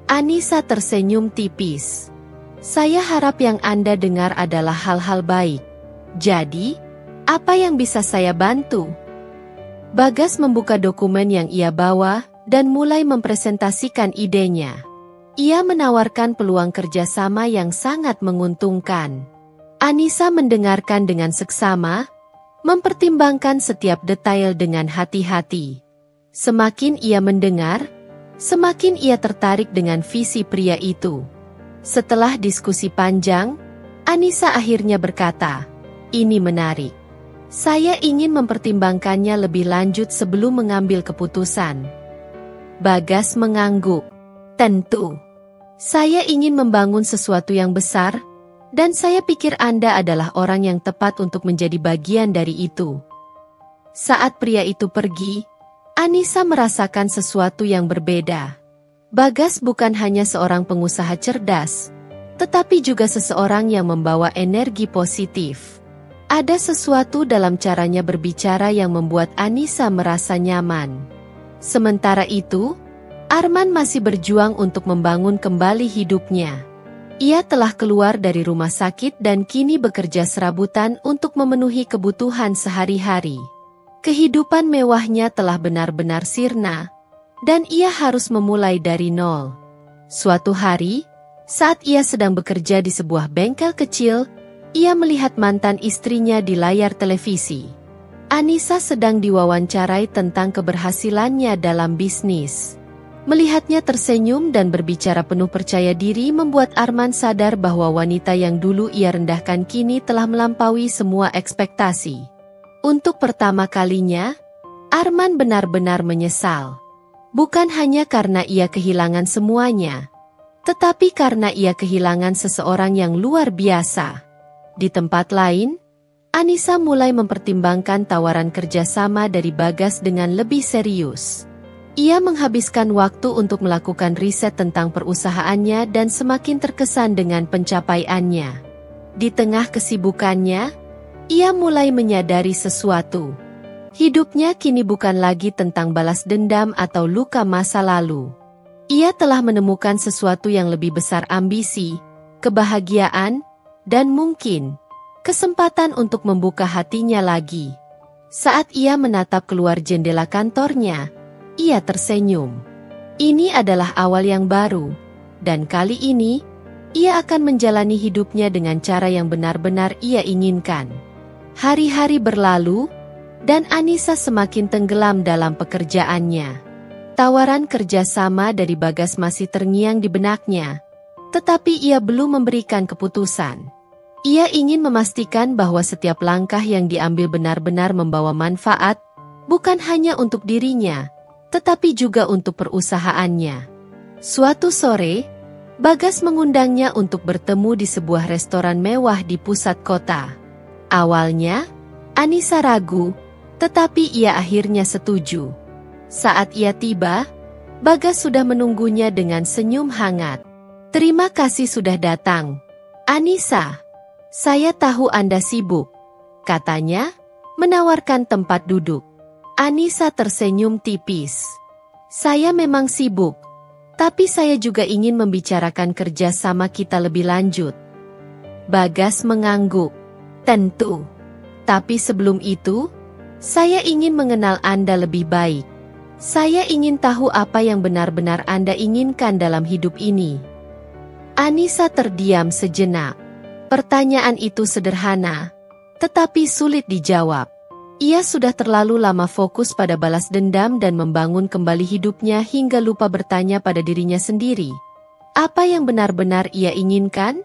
Anissa tersenyum tipis. "Saya harap yang Anda dengar adalah hal-hal baik. Jadi, Apa yang bisa saya bantu? Bagas membuka dokumen yang ia bawa dan mulai mempresentasikan idenya. Ia menawarkan peluang kerjasama yang sangat menguntungkan. Anissa mendengarkan dengan seksama, mempertimbangkan setiap detail dengan hati-hati. Semakin ia mendengar, semakin ia tertarik dengan visi pria itu. Setelah diskusi panjang, Anissa akhirnya berkata, "Ini menarik. Saya ingin mempertimbangkannya lebih lanjut sebelum mengambil keputusan." Bagas mengangguk. "Tentu. Saya ingin membangun sesuatu yang besar, dan saya pikir Anda adalah orang yang tepat untuk menjadi bagian dari itu." Saat pria itu pergi, Anissa merasakan sesuatu yang berbeda. Bagas bukan hanya seorang pengusaha cerdas, tetapi juga seseorang yang membawa energi positif. Ada sesuatu dalam caranya berbicara yang membuat Anissa merasa nyaman. Sementara itu, Arman masih berjuang untuk membangun kembali hidupnya. Ia telah keluar dari rumah sakit dan kini bekerja serabutan untuk memenuhi kebutuhan sehari-hari. Kehidupan mewahnya telah benar-benar sirna, dan ia harus memulai dari nol. Suatu hari, saat ia sedang bekerja di sebuah bengkel kecil, ia melihat mantan istrinya di layar televisi. Anissa sedang diwawancarai tentang keberhasilannya dalam bisnis. Melihatnya tersenyum dan berbicara penuh percaya diri membuat Arman sadar bahwa wanita yang dulu ia rendahkan kini telah melampaui semua ekspektasi. Untuk pertama kalinya, Arman benar-benar menyesal. Bukan hanya karena ia kehilangan semuanya, tetapi karena ia kehilangan seseorang yang luar biasa. Di tempat lain, Anissa mulai mempertimbangkan tawaran kerjasama dari Bagas dengan lebih serius. Ia menghabiskan waktu untuk melakukan riset tentang perusahaannya dan semakin terkesan dengan pencapaiannya. Di tengah kesibukannya, ia mulai menyadari sesuatu. Hidupnya kini bukan lagi tentang balas dendam atau luka masa lalu. Ia telah menemukan sesuatu yang lebih besar: ambisi, kebahagiaan, dan mungkin kesempatan untuk membuka hatinya lagi. Saat ia menatap keluar jendela kantornya, ia tersenyum. Ini adalah awal yang baru, dan kali ini, ia akan menjalani hidupnya dengan cara yang benar-benar ia inginkan. Hari-hari berlalu, dan Anissa semakin tenggelam dalam pekerjaannya. Tawaran kerjasama dari Bagas masih terngiang di benaknya, tetapi ia belum memberikan keputusan. Ia ingin memastikan bahwa setiap langkah yang diambil benar-benar membawa manfaat, bukan hanya untuk dirinya, tetapi juga untuk perusahaannya. Suatu sore, Bagas mengundangnya untuk bertemu di sebuah restoran mewah di pusat kota. Awalnya, Anissa ragu, tetapi ia akhirnya setuju. Saat ia tiba, Bagas sudah menunggunya dengan senyum hangat. "Terima kasih sudah datang, Anissa. Saya tahu Anda sibuk," katanya, menawarkan tempat duduk. Anissa tersenyum tipis. "Saya memang sibuk, tapi saya juga ingin membicarakan kerjasama kita lebih lanjut." Bagas mengangguk. "Tentu. Tapi sebelum itu, saya ingin mengenal Anda lebih baik. Saya ingin tahu apa yang benar-benar Anda inginkan dalam hidup ini." Anissa terdiam sejenak. Pertanyaan itu sederhana, tetapi sulit dijawab. Ia sudah terlalu lama fokus pada balas dendam dan membangun kembali hidupnya hingga lupa bertanya pada dirinya sendiri. Apa yang benar-benar ia inginkan?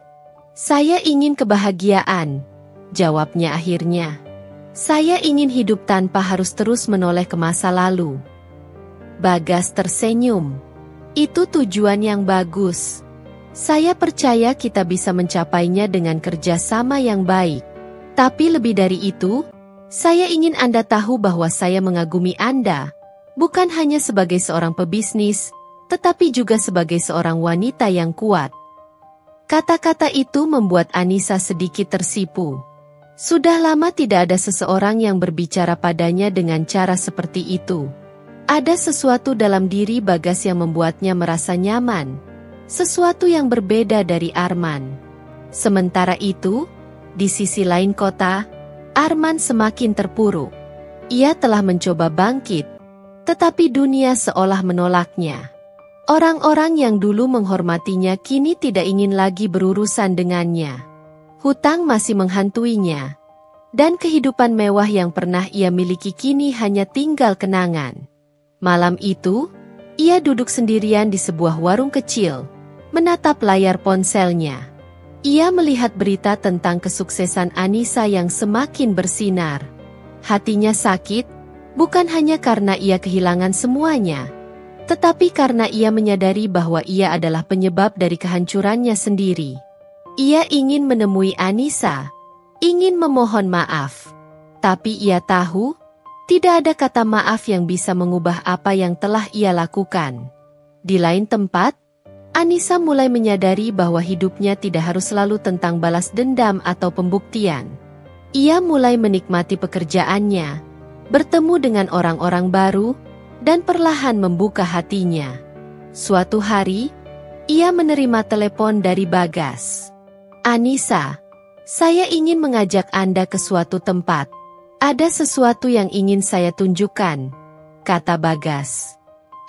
"Saya ingin kebahagiaan," jawabnya akhirnya. "Saya ingin hidup tanpa harus terus menoleh ke masa lalu." Bagas tersenyum. "Itu tujuan yang bagus. Saya percaya kita bisa mencapainya dengan kerjasama yang baik. Tapi lebih dari itu, saya ingin Anda tahu bahwa saya mengagumi Anda, bukan hanya sebagai seorang pebisnis, tetapi juga sebagai seorang wanita yang kuat." Kata-kata itu membuat Anissa sedikit tersipu. Sudah lama tidak ada seseorang yang berbicara padanya dengan cara seperti itu. Ada sesuatu dalam diri Bagas yang membuatnya merasa nyaman. Sesuatu yang berbeda dari Arman. Sementara itu, di sisi lain kota, Arman semakin terpuruk. Ia telah mencoba bangkit, tetapi dunia seolah menolaknya. Orang-orang yang dulu menghormatinya kini tidak ingin lagi berurusan dengannya. Hutang masih menghantuinya, dan kehidupan mewah yang pernah ia miliki kini hanya tinggal kenangan. Malam itu, ia duduk sendirian di sebuah warung kecil, menatap layar ponselnya. Ia melihat berita tentang kesuksesan Anissa yang semakin bersinar. Hatinya sakit, bukan hanya karena ia kehilangan semuanya, tetapi karena ia menyadari bahwa ia adalah penyebab dari kehancurannya sendiri. Ia ingin menemui Anissa, ingin memohon maaf. Tapi ia tahu, tidak ada kata maaf yang bisa mengubah apa yang telah ia lakukan. Di lain tempat, Anissa mulai menyadari bahwa hidupnya tidak harus selalu tentang balas dendam atau pembuktian. Ia mulai menikmati pekerjaannya, bertemu dengan orang-orang baru, dan perlahan membuka hatinya. Suatu hari, ia menerima telepon dari Bagas. "Anissa, saya ingin mengajak Anda ke suatu tempat. Ada sesuatu yang ingin saya tunjukkan," kata Bagas.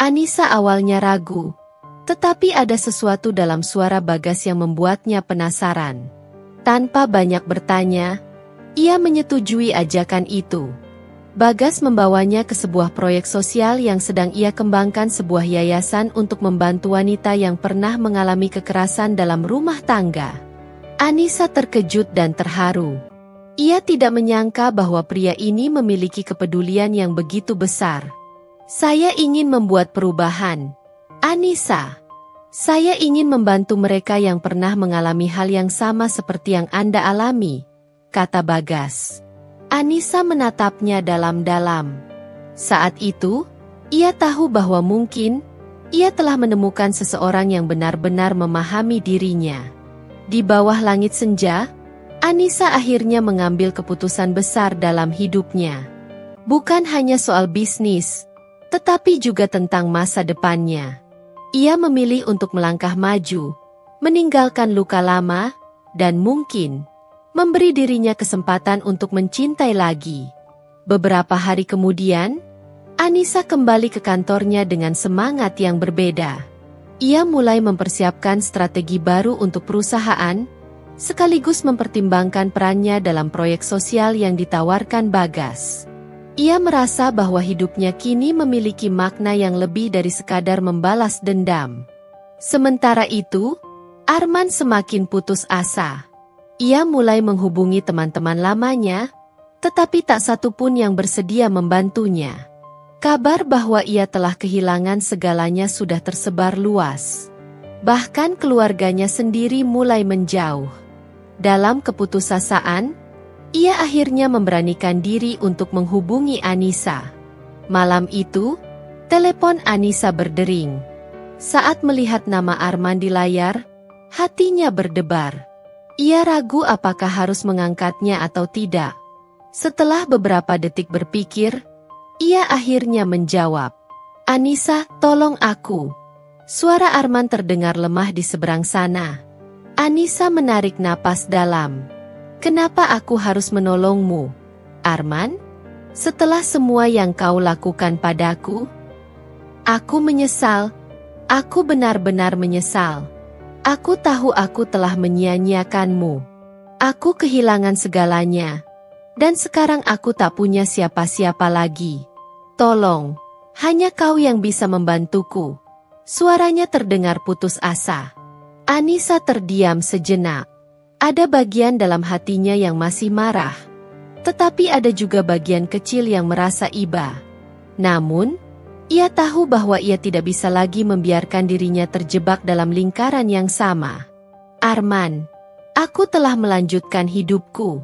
Anissa awalnya ragu, tetapi ada sesuatu dalam suara Bagas yang membuatnya penasaran. Tanpa banyak bertanya, ia menyetujui ajakan itu. Bagas membawanya ke sebuah proyek sosial yang sedang ia kembangkan, sebuah yayasan untuk membantu wanita yang pernah mengalami kekerasan dalam rumah tangga. Anissa terkejut dan terharu. Ia tidak menyangka bahwa pria ini memiliki kepedulian yang begitu besar. "Saya ingin membuat perubahan, Anissa. Saya ingin membantu mereka yang pernah mengalami hal yang sama seperti yang Anda alami," kata Bagas. Anissa menatapnya dalam-dalam. Saat itu, ia tahu bahwa mungkin ia telah menemukan seseorang yang benar-benar memahami dirinya. Di bawah langit senja, Anissa akhirnya mengambil keputusan besar dalam hidupnya. Bukan hanya soal bisnis, tetapi juga tentang masa depannya. Ia memilih untuk melangkah maju, meninggalkan luka lama, dan mungkin memberi dirinya kesempatan untuk mencintai lagi. Beberapa hari kemudian, Anissa kembali ke kantornya dengan semangat yang berbeda. Ia mulai mempersiapkan strategi baru untuk perusahaan, sekaligus mempertimbangkan perannya dalam proyek sosial yang ditawarkan Bagas. Ia merasa bahwa hidupnya kini memiliki makna yang lebih dari sekadar membalas dendam. Sementara itu, Arman semakin putus asa. Ia mulai menghubungi teman-teman lamanya, tetapi tak satu pun yang bersedia membantunya. Kabar bahwa ia telah kehilangan segalanya sudah tersebar luas. Bahkan keluarganya sendiri mulai menjauh. Dalam keputusasaan, ia akhirnya memberanikan diri untuk menghubungi Anissa. Malam itu, telepon Anissa berdering. Saat melihat nama Arman di layar, hatinya berdebar. Ia ragu apakah harus mengangkatnya atau tidak. Setelah beberapa detik berpikir, ia akhirnya menjawab, "Anissa, tolong aku." Suara Arman terdengar lemah di seberang sana. Anissa menarik napas dalam. "Kenapa aku harus menolongmu, Arman? Setelah semua yang kau lakukan padaku?" "Aku menyesal. Aku benar-benar menyesal. Aku tahu aku telah menyia-nyiakanmu. Aku kehilangan segalanya. Dan sekarang aku tak punya siapa-siapa lagi. Tolong, hanya kau yang bisa membantuku." Suaranya terdengar putus asa. Anissa terdiam sejenak. Ada bagian dalam hatinya yang masih marah, tetapi ada juga bagian kecil yang merasa iba. Namun, ia tahu bahwa ia tidak bisa lagi membiarkan dirinya terjebak dalam lingkaran yang sama. "Arman, aku telah melanjutkan hidupku.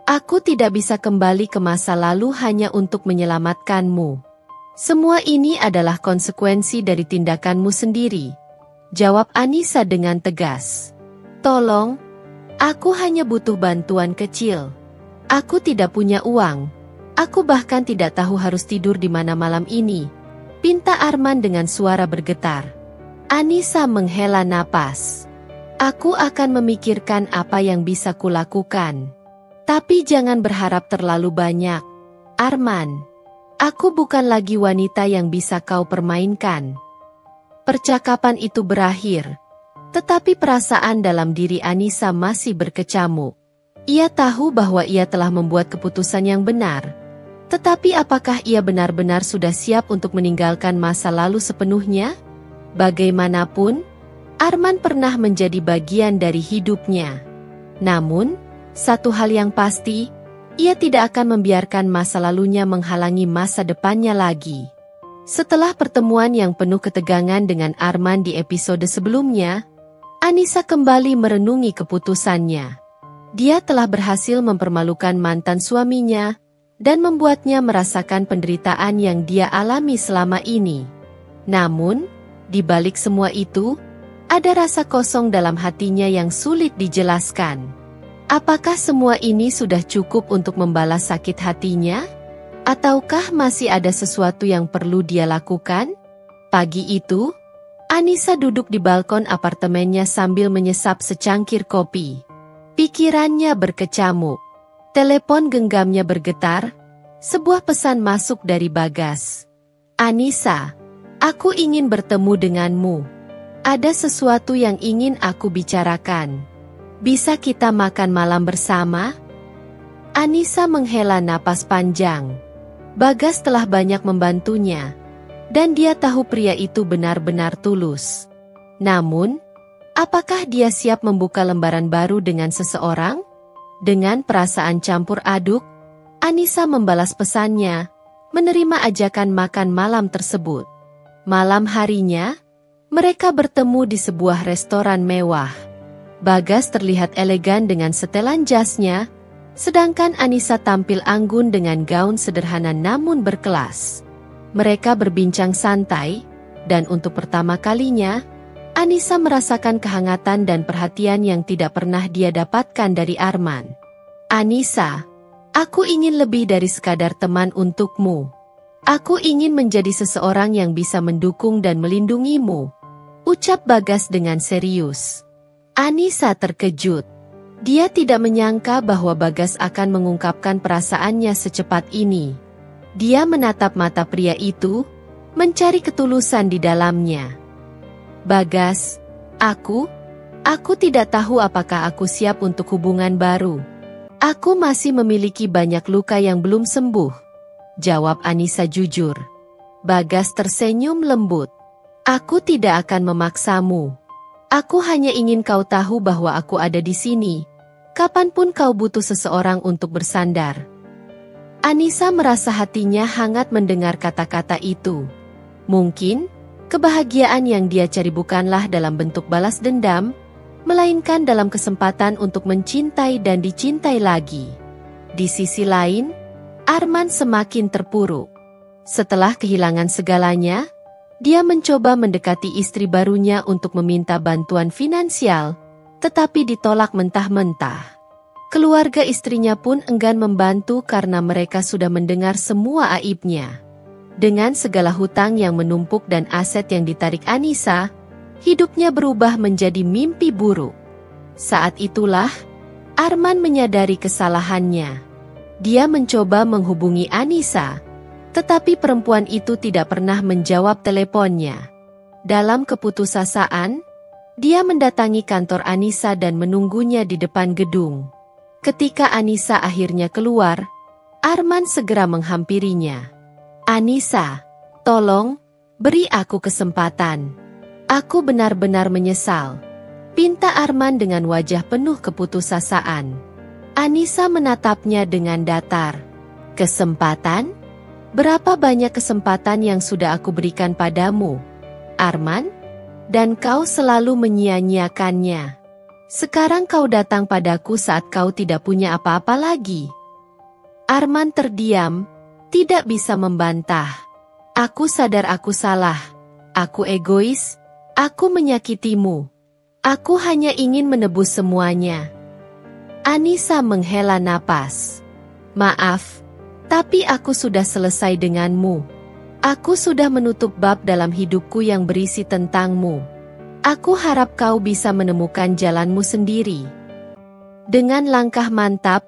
Aku tidak bisa kembali ke masa lalu hanya untuk menyelamatkanmu. Semua ini adalah konsekuensi dari tindakanmu sendiri," jawab Anissa dengan tegas. "Tolong, aku hanya butuh bantuan kecil. Aku tidak punya uang. Aku bahkan tidak tahu harus tidur di mana malam ini," pinta Arman dengan suara bergetar. Anissa menghela napas. "Aku akan memikirkan apa yang bisa kulakukan. Tapi jangan berharap terlalu banyak, Arman. Aku bukan lagi wanita yang bisa kau permainkan. Percakapan itu berakhir, tetapi perasaan dalam diri Anissa masih berkecamuk. Ia tahu bahwa ia telah membuat keputusan yang benar. Tetapi apakah ia benar-benar sudah siap untuk meninggalkan masa lalu sepenuhnya? Bagaimanapun, Arman pernah menjadi bagian dari hidupnya. Namun, satu hal yang pasti, ia tidak akan membiarkan masa lalunya menghalangi masa depannya lagi. Setelah pertemuan yang penuh ketegangan dengan Arman di episode sebelumnya, Anissa kembali merenungi keputusannya. Dia telah berhasil mempermalukan mantan suaminya dan membuatnya merasakan penderitaan yang dia alami selama ini. Namun, di balik semua itu, ada rasa kosong dalam hatinya yang sulit dijelaskan. Apakah semua ini sudah cukup untuk membalas sakit hatinya? Ataukah masih ada sesuatu yang perlu dia lakukan? Pagi itu, Anissa duduk di balkon apartemennya sambil menyesap secangkir kopi. Pikirannya berkecamuk. Telepon genggamnya bergetar. Sebuah pesan masuk dari Bagas. Anissa, aku ingin bertemu denganmu. Ada sesuatu yang ingin aku bicarakan. Bisa kita makan malam bersama? Anissa menghela napas panjang. Bagas telah banyak membantunya, dan dia tahu pria itu benar-benar tulus. Namun, apakah dia siap membuka lembaran baru dengan seseorang? Dengan perasaan campur aduk, Anissa membalas pesannya, menerima ajakan makan malam tersebut. Malam harinya, mereka bertemu di sebuah restoran mewah. Bagas terlihat elegan dengan setelan jasnya, sedangkan Anissa tampil anggun dengan gaun sederhana namun berkelas. Mereka berbincang santai, dan untuk pertama kalinya, Anissa merasakan kehangatan dan perhatian yang tidak pernah dia dapatkan dari Arman. Anissa, aku ingin lebih dari sekadar teman untukmu. Aku ingin menjadi seseorang yang bisa mendukung dan melindungimu, ucap Bagas dengan serius. Anissa terkejut. Dia tidak menyangka bahwa Bagas akan mengungkapkan perasaannya secepat ini. Dia menatap mata pria itu, mencari ketulusan di dalamnya. Bagas, aku tidak tahu apakah aku siap untuk hubungan baru. Aku masih memiliki banyak luka yang belum sembuh, jawab Anissa jujur. Bagas tersenyum lembut. Aku tidak akan memaksamu. Aku hanya ingin kau tahu bahwa aku ada di sini, kapanpun kau butuh seseorang untuk bersandar. Anissa merasa hatinya hangat mendengar kata-kata itu. Mungkin, kebahagiaan yang dia cari bukanlah dalam bentuk balas dendam, melainkan dalam kesempatan untuk mencintai dan dicintai lagi. Di sisi lain, Arman semakin terpuruk. Setelah kehilangan segalanya, dia mencoba mendekati istri barunya untuk meminta bantuan finansial, tetapi ditolak mentah-mentah. Keluarga istrinya pun enggan membantu karena mereka sudah mendengar semua aibnya. Dengan segala hutang yang menumpuk dan aset yang ditarik Anissa, hidupnya berubah menjadi mimpi buruk. Saat itulah, Arman menyadari kesalahannya. Dia mencoba menghubungi Anissa, tetapi perempuan itu tidak pernah menjawab teleponnya. Dalam keputusasaan, dia mendatangi kantor Anissa dan menunggunya di depan gedung. Ketika Anissa akhirnya keluar, Arman segera menghampirinya. Anissa, tolong, beri aku kesempatan. Aku benar-benar menyesal, pinta Arman dengan wajah penuh keputusasaan. Anissa menatapnya dengan datar. Kesempatan? Berapa banyak kesempatan yang sudah aku berikan padamu, Arman? Dan kau selalu menyia-nyiakannya. Sekarang kau datang padaku saat kau tidak punya apa-apa lagi. Arman terdiam, tidak bisa membantah. Aku sadar aku salah. Aku egois. Aku menyakitimu. Aku hanya ingin menebus semuanya. Anissa menghela napas. Maaf. Tapi aku sudah selesai denganmu. Aku sudah menutup bab dalam hidupku yang berisi tentangmu. Aku harap kau bisa menemukan jalanmu sendiri. Dengan langkah mantap,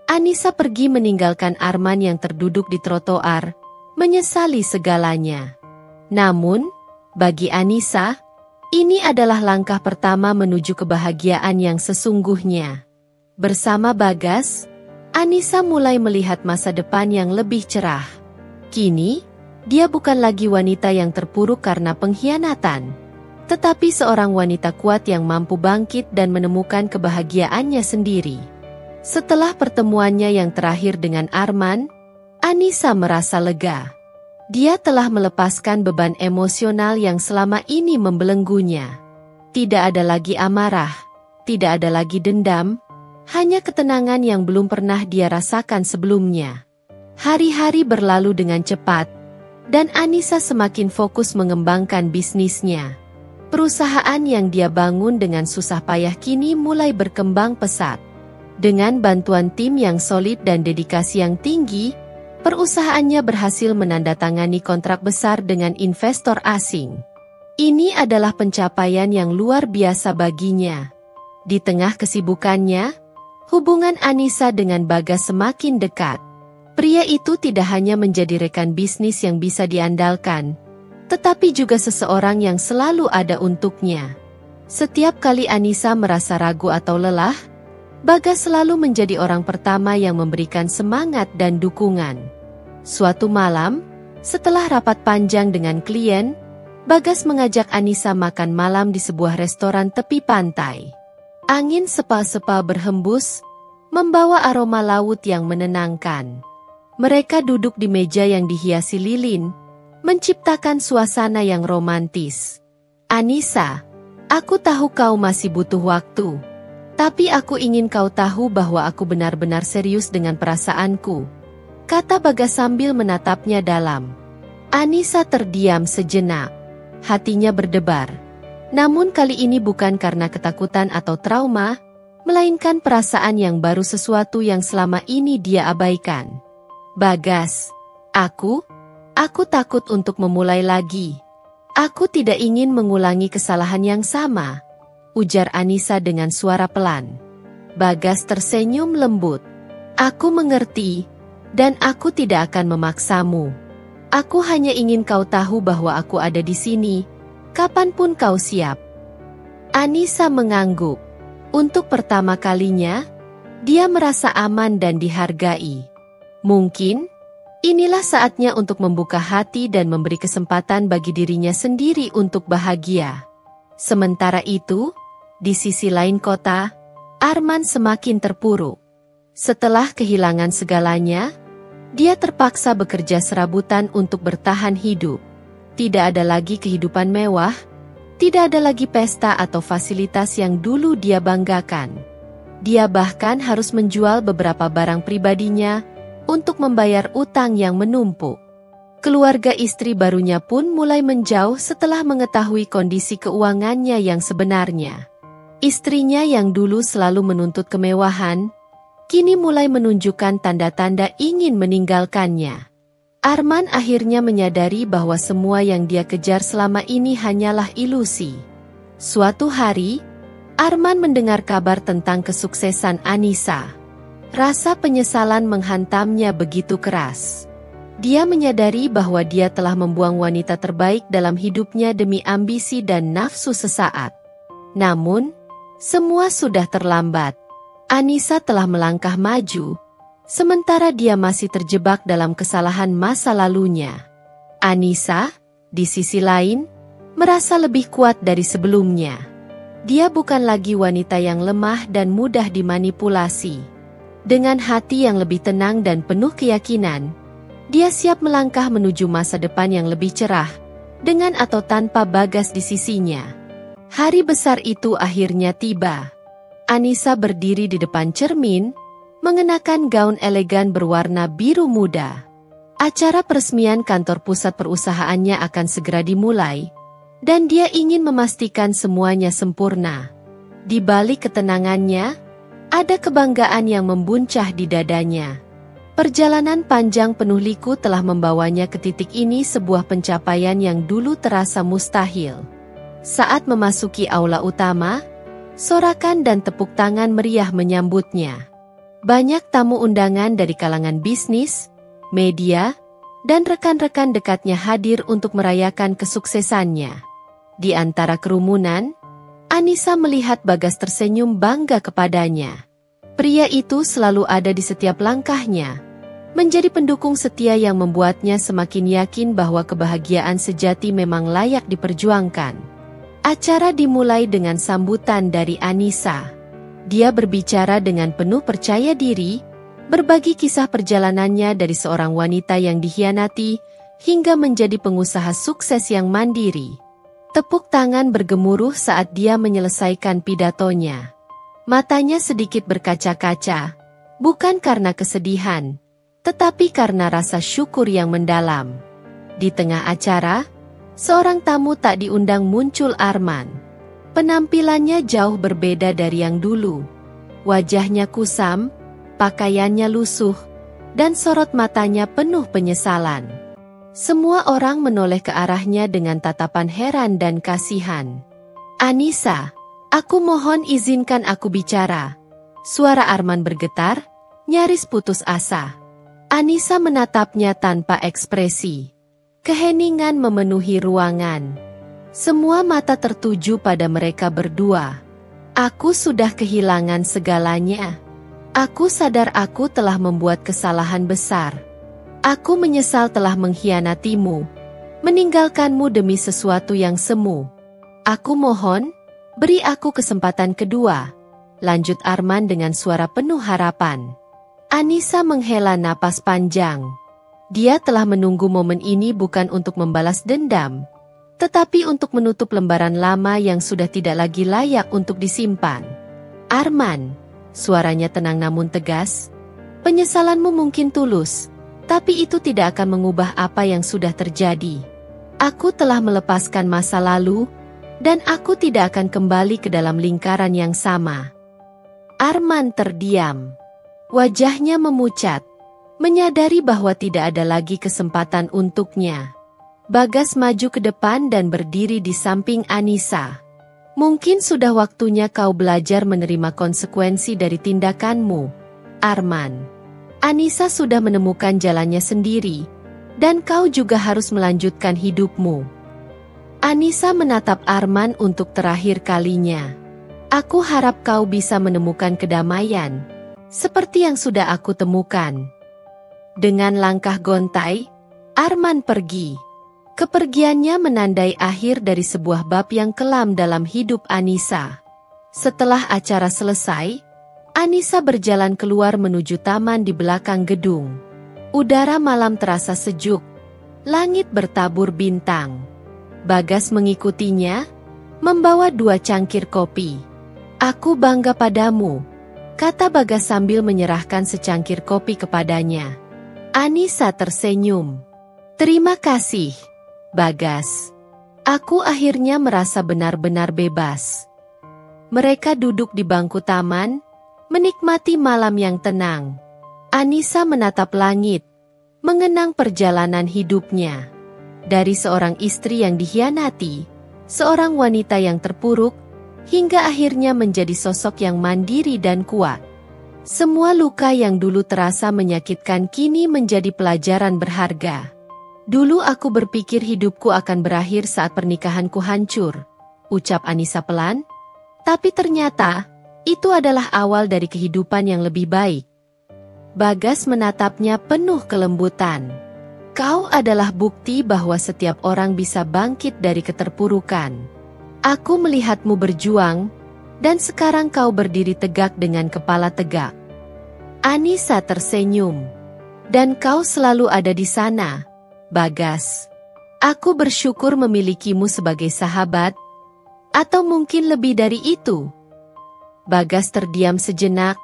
Anissa pergi meninggalkan Arman yang terduduk di trotoar, menyesali segalanya. Namun, bagi Anissa, ini adalah langkah pertama menuju kebahagiaan yang sesungguhnya. Bersama Bagas, Anissa mulai melihat masa depan yang lebih cerah. Kini, dia bukan lagi wanita yang terpuruk karena pengkhianatan, tetapi seorang wanita kuat yang mampu bangkit dan menemukan kebahagiaannya sendiri. Setelah pertemuannya yang terakhir dengan Arman, Anissa merasa lega. Dia telah melepaskan beban emosional yang selama ini membelenggunya. Tidak ada lagi amarah, tidak ada lagi dendam, hanya ketenangan yang belum pernah dia rasakan sebelumnya. Hari-hari berlalu dengan cepat, dan Anissa semakin fokus mengembangkan bisnisnya. Perusahaan yang dia bangun dengan susah payah kini mulai berkembang pesat. Dengan bantuan tim yang solid dan dedikasi yang tinggi, perusahaannya berhasil menandatangani kontrak besar dengan investor asing. Ini adalah pencapaian yang luar biasa baginya. Di tengah kesibukannya, hubungan Anissa dengan Bagas semakin dekat. Pria itu tidak hanya menjadi rekan bisnis yang bisa diandalkan, tetapi juga seseorang yang selalu ada untuknya. Setiap kali Anissa merasa ragu atau lelah, Bagas selalu menjadi orang pertama yang memberikan semangat dan dukungan. Suatu malam, setelah rapat panjang dengan klien, Bagas mengajak Anissa makan malam di sebuah restoran tepi pantai. Angin sepal-sepal berhembus, membawa aroma laut yang menenangkan. Mereka duduk di meja yang dihiasi lilin, menciptakan suasana yang romantis. "Anissa, aku tahu kau masih butuh waktu. Tapi aku ingin kau tahu bahwa aku benar-benar serius dengan perasaanku," kata Bagas sambil menatapnya dalam. Anissa terdiam sejenak. Hatinya berdebar. Namun kali ini bukan karena ketakutan atau trauma, melainkan perasaan yang baru, sesuatu yang selama ini dia abaikan. "Bagas, aku takut untuk memulai lagi. Aku tidak ingin mengulangi kesalahan yang sama," ujar Anissa dengan suara pelan. Bagas tersenyum lembut. "Aku mengerti, dan aku tidak akan memaksamu. Aku hanya ingin kau tahu bahwa aku ada di sini, kapanpun kau siap." Anissa mengangguk. Untuk pertama kalinya, dia merasa aman dan dihargai. Mungkin, inilah saatnya untuk membuka hati dan memberi kesempatan bagi dirinya sendiri untuk bahagia. Sementara itu, di sisi lain kota, Arman semakin terpuruk. Setelah kehilangan segalanya, dia terpaksa bekerja serabutan untuk bertahan hidup. Tidak ada lagi kehidupan mewah, tidak ada lagi pesta atau fasilitas yang dulu dia banggakan. Dia bahkan harus menjual beberapa barang pribadinya untuk membayar utang yang menumpuk. Keluarga istri barunya pun mulai menjauh setelah mengetahui kondisi keuangannya yang sebenarnya. Istrinya yang dulu selalu menuntut kemewahan, kini mulai menunjukkan tanda-tanda ingin meninggalkannya. Arman akhirnya menyadari bahwa semua yang dia kejar selama ini hanyalah ilusi. Suatu hari, Arman mendengar kabar tentang kesuksesan Anissa. Rasa penyesalan menghantamnya begitu keras. Dia menyadari bahwa dia telah membuang wanita terbaik dalam hidupnya demi ambisi dan nafsu sesaat. Namun, semua sudah terlambat. Anissa telah melangkah maju, sementara dia masih terjebak dalam kesalahan masa lalunya. Anissa, di sisi lain, merasa lebih kuat dari sebelumnya. Dia bukan lagi wanita yang lemah dan mudah dimanipulasi. Dengan hati yang lebih tenang dan penuh keyakinan, dia siap melangkah menuju masa depan yang lebih cerah, dengan atau tanpa Bagas di sisinya. Hari besar itu akhirnya tiba. Anissa berdiri di depan cermin, mengenakan gaun elegan berwarna biru muda. Acara peresmian kantor pusat perusahaannya akan segera dimulai, dan dia ingin memastikan semuanya sempurna. Di balik ketenangannya, ada kebanggaan yang membuncah di dadanya. Perjalanan panjang penuh liku telah membawanya ke titik ini, sebuah pencapaian yang dulu terasa mustahil. Saat memasuki aula utama, sorakan dan tepuk tangan meriah menyambutnya. Banyak tamu undangan dari kalangan bisnis, media, dan rekan-rekan dekatnya hadir untuk merayakan kesuksesannya. Di antara kerumunan, Anissa melihat Bagas tersenyum bangga kepadanya. Pria itu selalu ada di setiap langkahnya, menjadi pendukung setia yang membuatnya semakin yakin bahwa kebahagiaan sejati memang layak diperjuangkan. Acara dimulai dengan sambutan dari Anissa. Dia berbicara dengan penuh percaya diri, berbagi kisah perjalanannya dari seorang wanita yang dikhianati hingga menjadi pengusaha sukses yang mandiri. Tepuk tangan bergemuruh saat dia menyelesaikan pidatonya. Matanya sedikit berkaca-kaca, bukan karena kesedihan, tetapi karena rasa syukur yang mendalam. Di tengah acara, seorang tamu tak diundang muncul Arman. Penampilannya jauh berbeda dari yang dulu. Wajahnya kusam, pakaiannya lusuh, dan sorot matanya penuh penyesalan. Semua orang menoleh ke arahnya dengan tatapan heran dan kasihan. "Anissa, aku mohon izinkan aku bicara." Suara Arman bergetar, nyaris putus asa. Anissa menatapnya tanpa ekspresi. Keheningan memenuhi ruangan. Semua mata tertuju pada mereka berdua. "Aku sudah kehilangan segalanya. Aku sadar aku telah membuat kesalahan besar. Aku menyesal telah mengkhianatimu, meninggalkanmu demi sesuatu yang semu. Aku mohon, beri aku kesempatan kedua," lanjut Arman dengan suara penuh harapan. Anissa menghela napas panjang. Dia telah menunggu momen ini bukan untuk membalas dendam, tetapi untuk menutup lembaran lama yang sudah tidak lagi layak untuk disimpan. "Arman," suaranya tenang namun tegas, "penyesalanmu mungkin tulus, tapi itu tidak akan mengubah apa yang sudah terjadi. Aku telah melepaskan masa lalu, dan aku tidak akan kembali ke dalam lingkaran yang sama." Arman terdiam. Wajahnya memucat, menyadari bahwa tidak ada lagi kesempatan untuknya. Bagas maju ke depan dan berdiri di samping Anissa. "Mungkin sudah waktunya kau belajar menerima konsekuensi dari tindakanmu, Arman. Anissa sudah menemukan jalannya sendiri, dan kau juga harus melanjutkan hidupmu." Anissa menatap Arman untuk terakhir kalinya. "Aku harap kau bisa menemukan kedamaian, seperti yang sudah aku temukan." Dengan langkah gontai, Arman pergi. Kepergiannya menandai akhir dari sebuah bab yang kelam dalam hidup Anissa. Setelah acara selesai, Anissa berjalan keluar menuju taman di belakang gedung. Udara malam terasa sejuk, langit bertabur bintang. Bagas mengikutinya, membawa 2 cangkir kopi. "Aku bangga padamu," kata Bagas sambil menyerahkan secangkir kopi kepadanya. Anissa tersenyum. "Terima kasih, Bagas. Aku akhirnya merasa benar-benar bebas." Mereka duduk di bangku taman, menikmati malam yang tenang. Anissa menatap langit, mengenang perjalanan hidupnya. Dari seorang istri yang dikhianati, seorang wanita yang terpuruk, hingga akhirnya menjadi sosok yang mandiri dan kuat. Semua luka yang dulu terasa menyakitkan kini menjadi pelajaran berharga. "Dulu aku berpikir hidupku akan berakhir saat pernikahanku hancur," ucap Anissa pelan. "Tapi ternyata, itu adalah awal dari kehidupan yang lebih baik." Bagas menatapnya penuh kelembutan. "Kau adalah bukti bahwa setiap orang bisa bangkit dari keterpurukan. Aku melihatmu berjuang, dan sekarang kau berdiri tegak dengan kepala tegak." Anissa tersenyum. "Dan kau selalu ada di sana, Bagas. Aku bersyukur memilikimu sebagai sahabat, atau mungkin lebih dari itu." Bagas terdiam sejenak,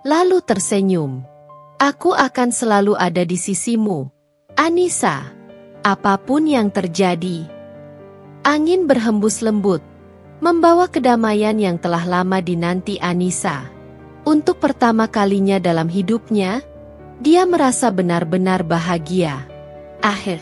lalu tersenyum. "Aku akan selalu ada di sisimu, Anissa, apapun yang terjadi." Angin berhembus lembut, membawa kedamaian yang telah lama dinanti Anissa. Untuk pertama kalinya dalam hidupnya, dia merasa benar-benar bahagia. Akhir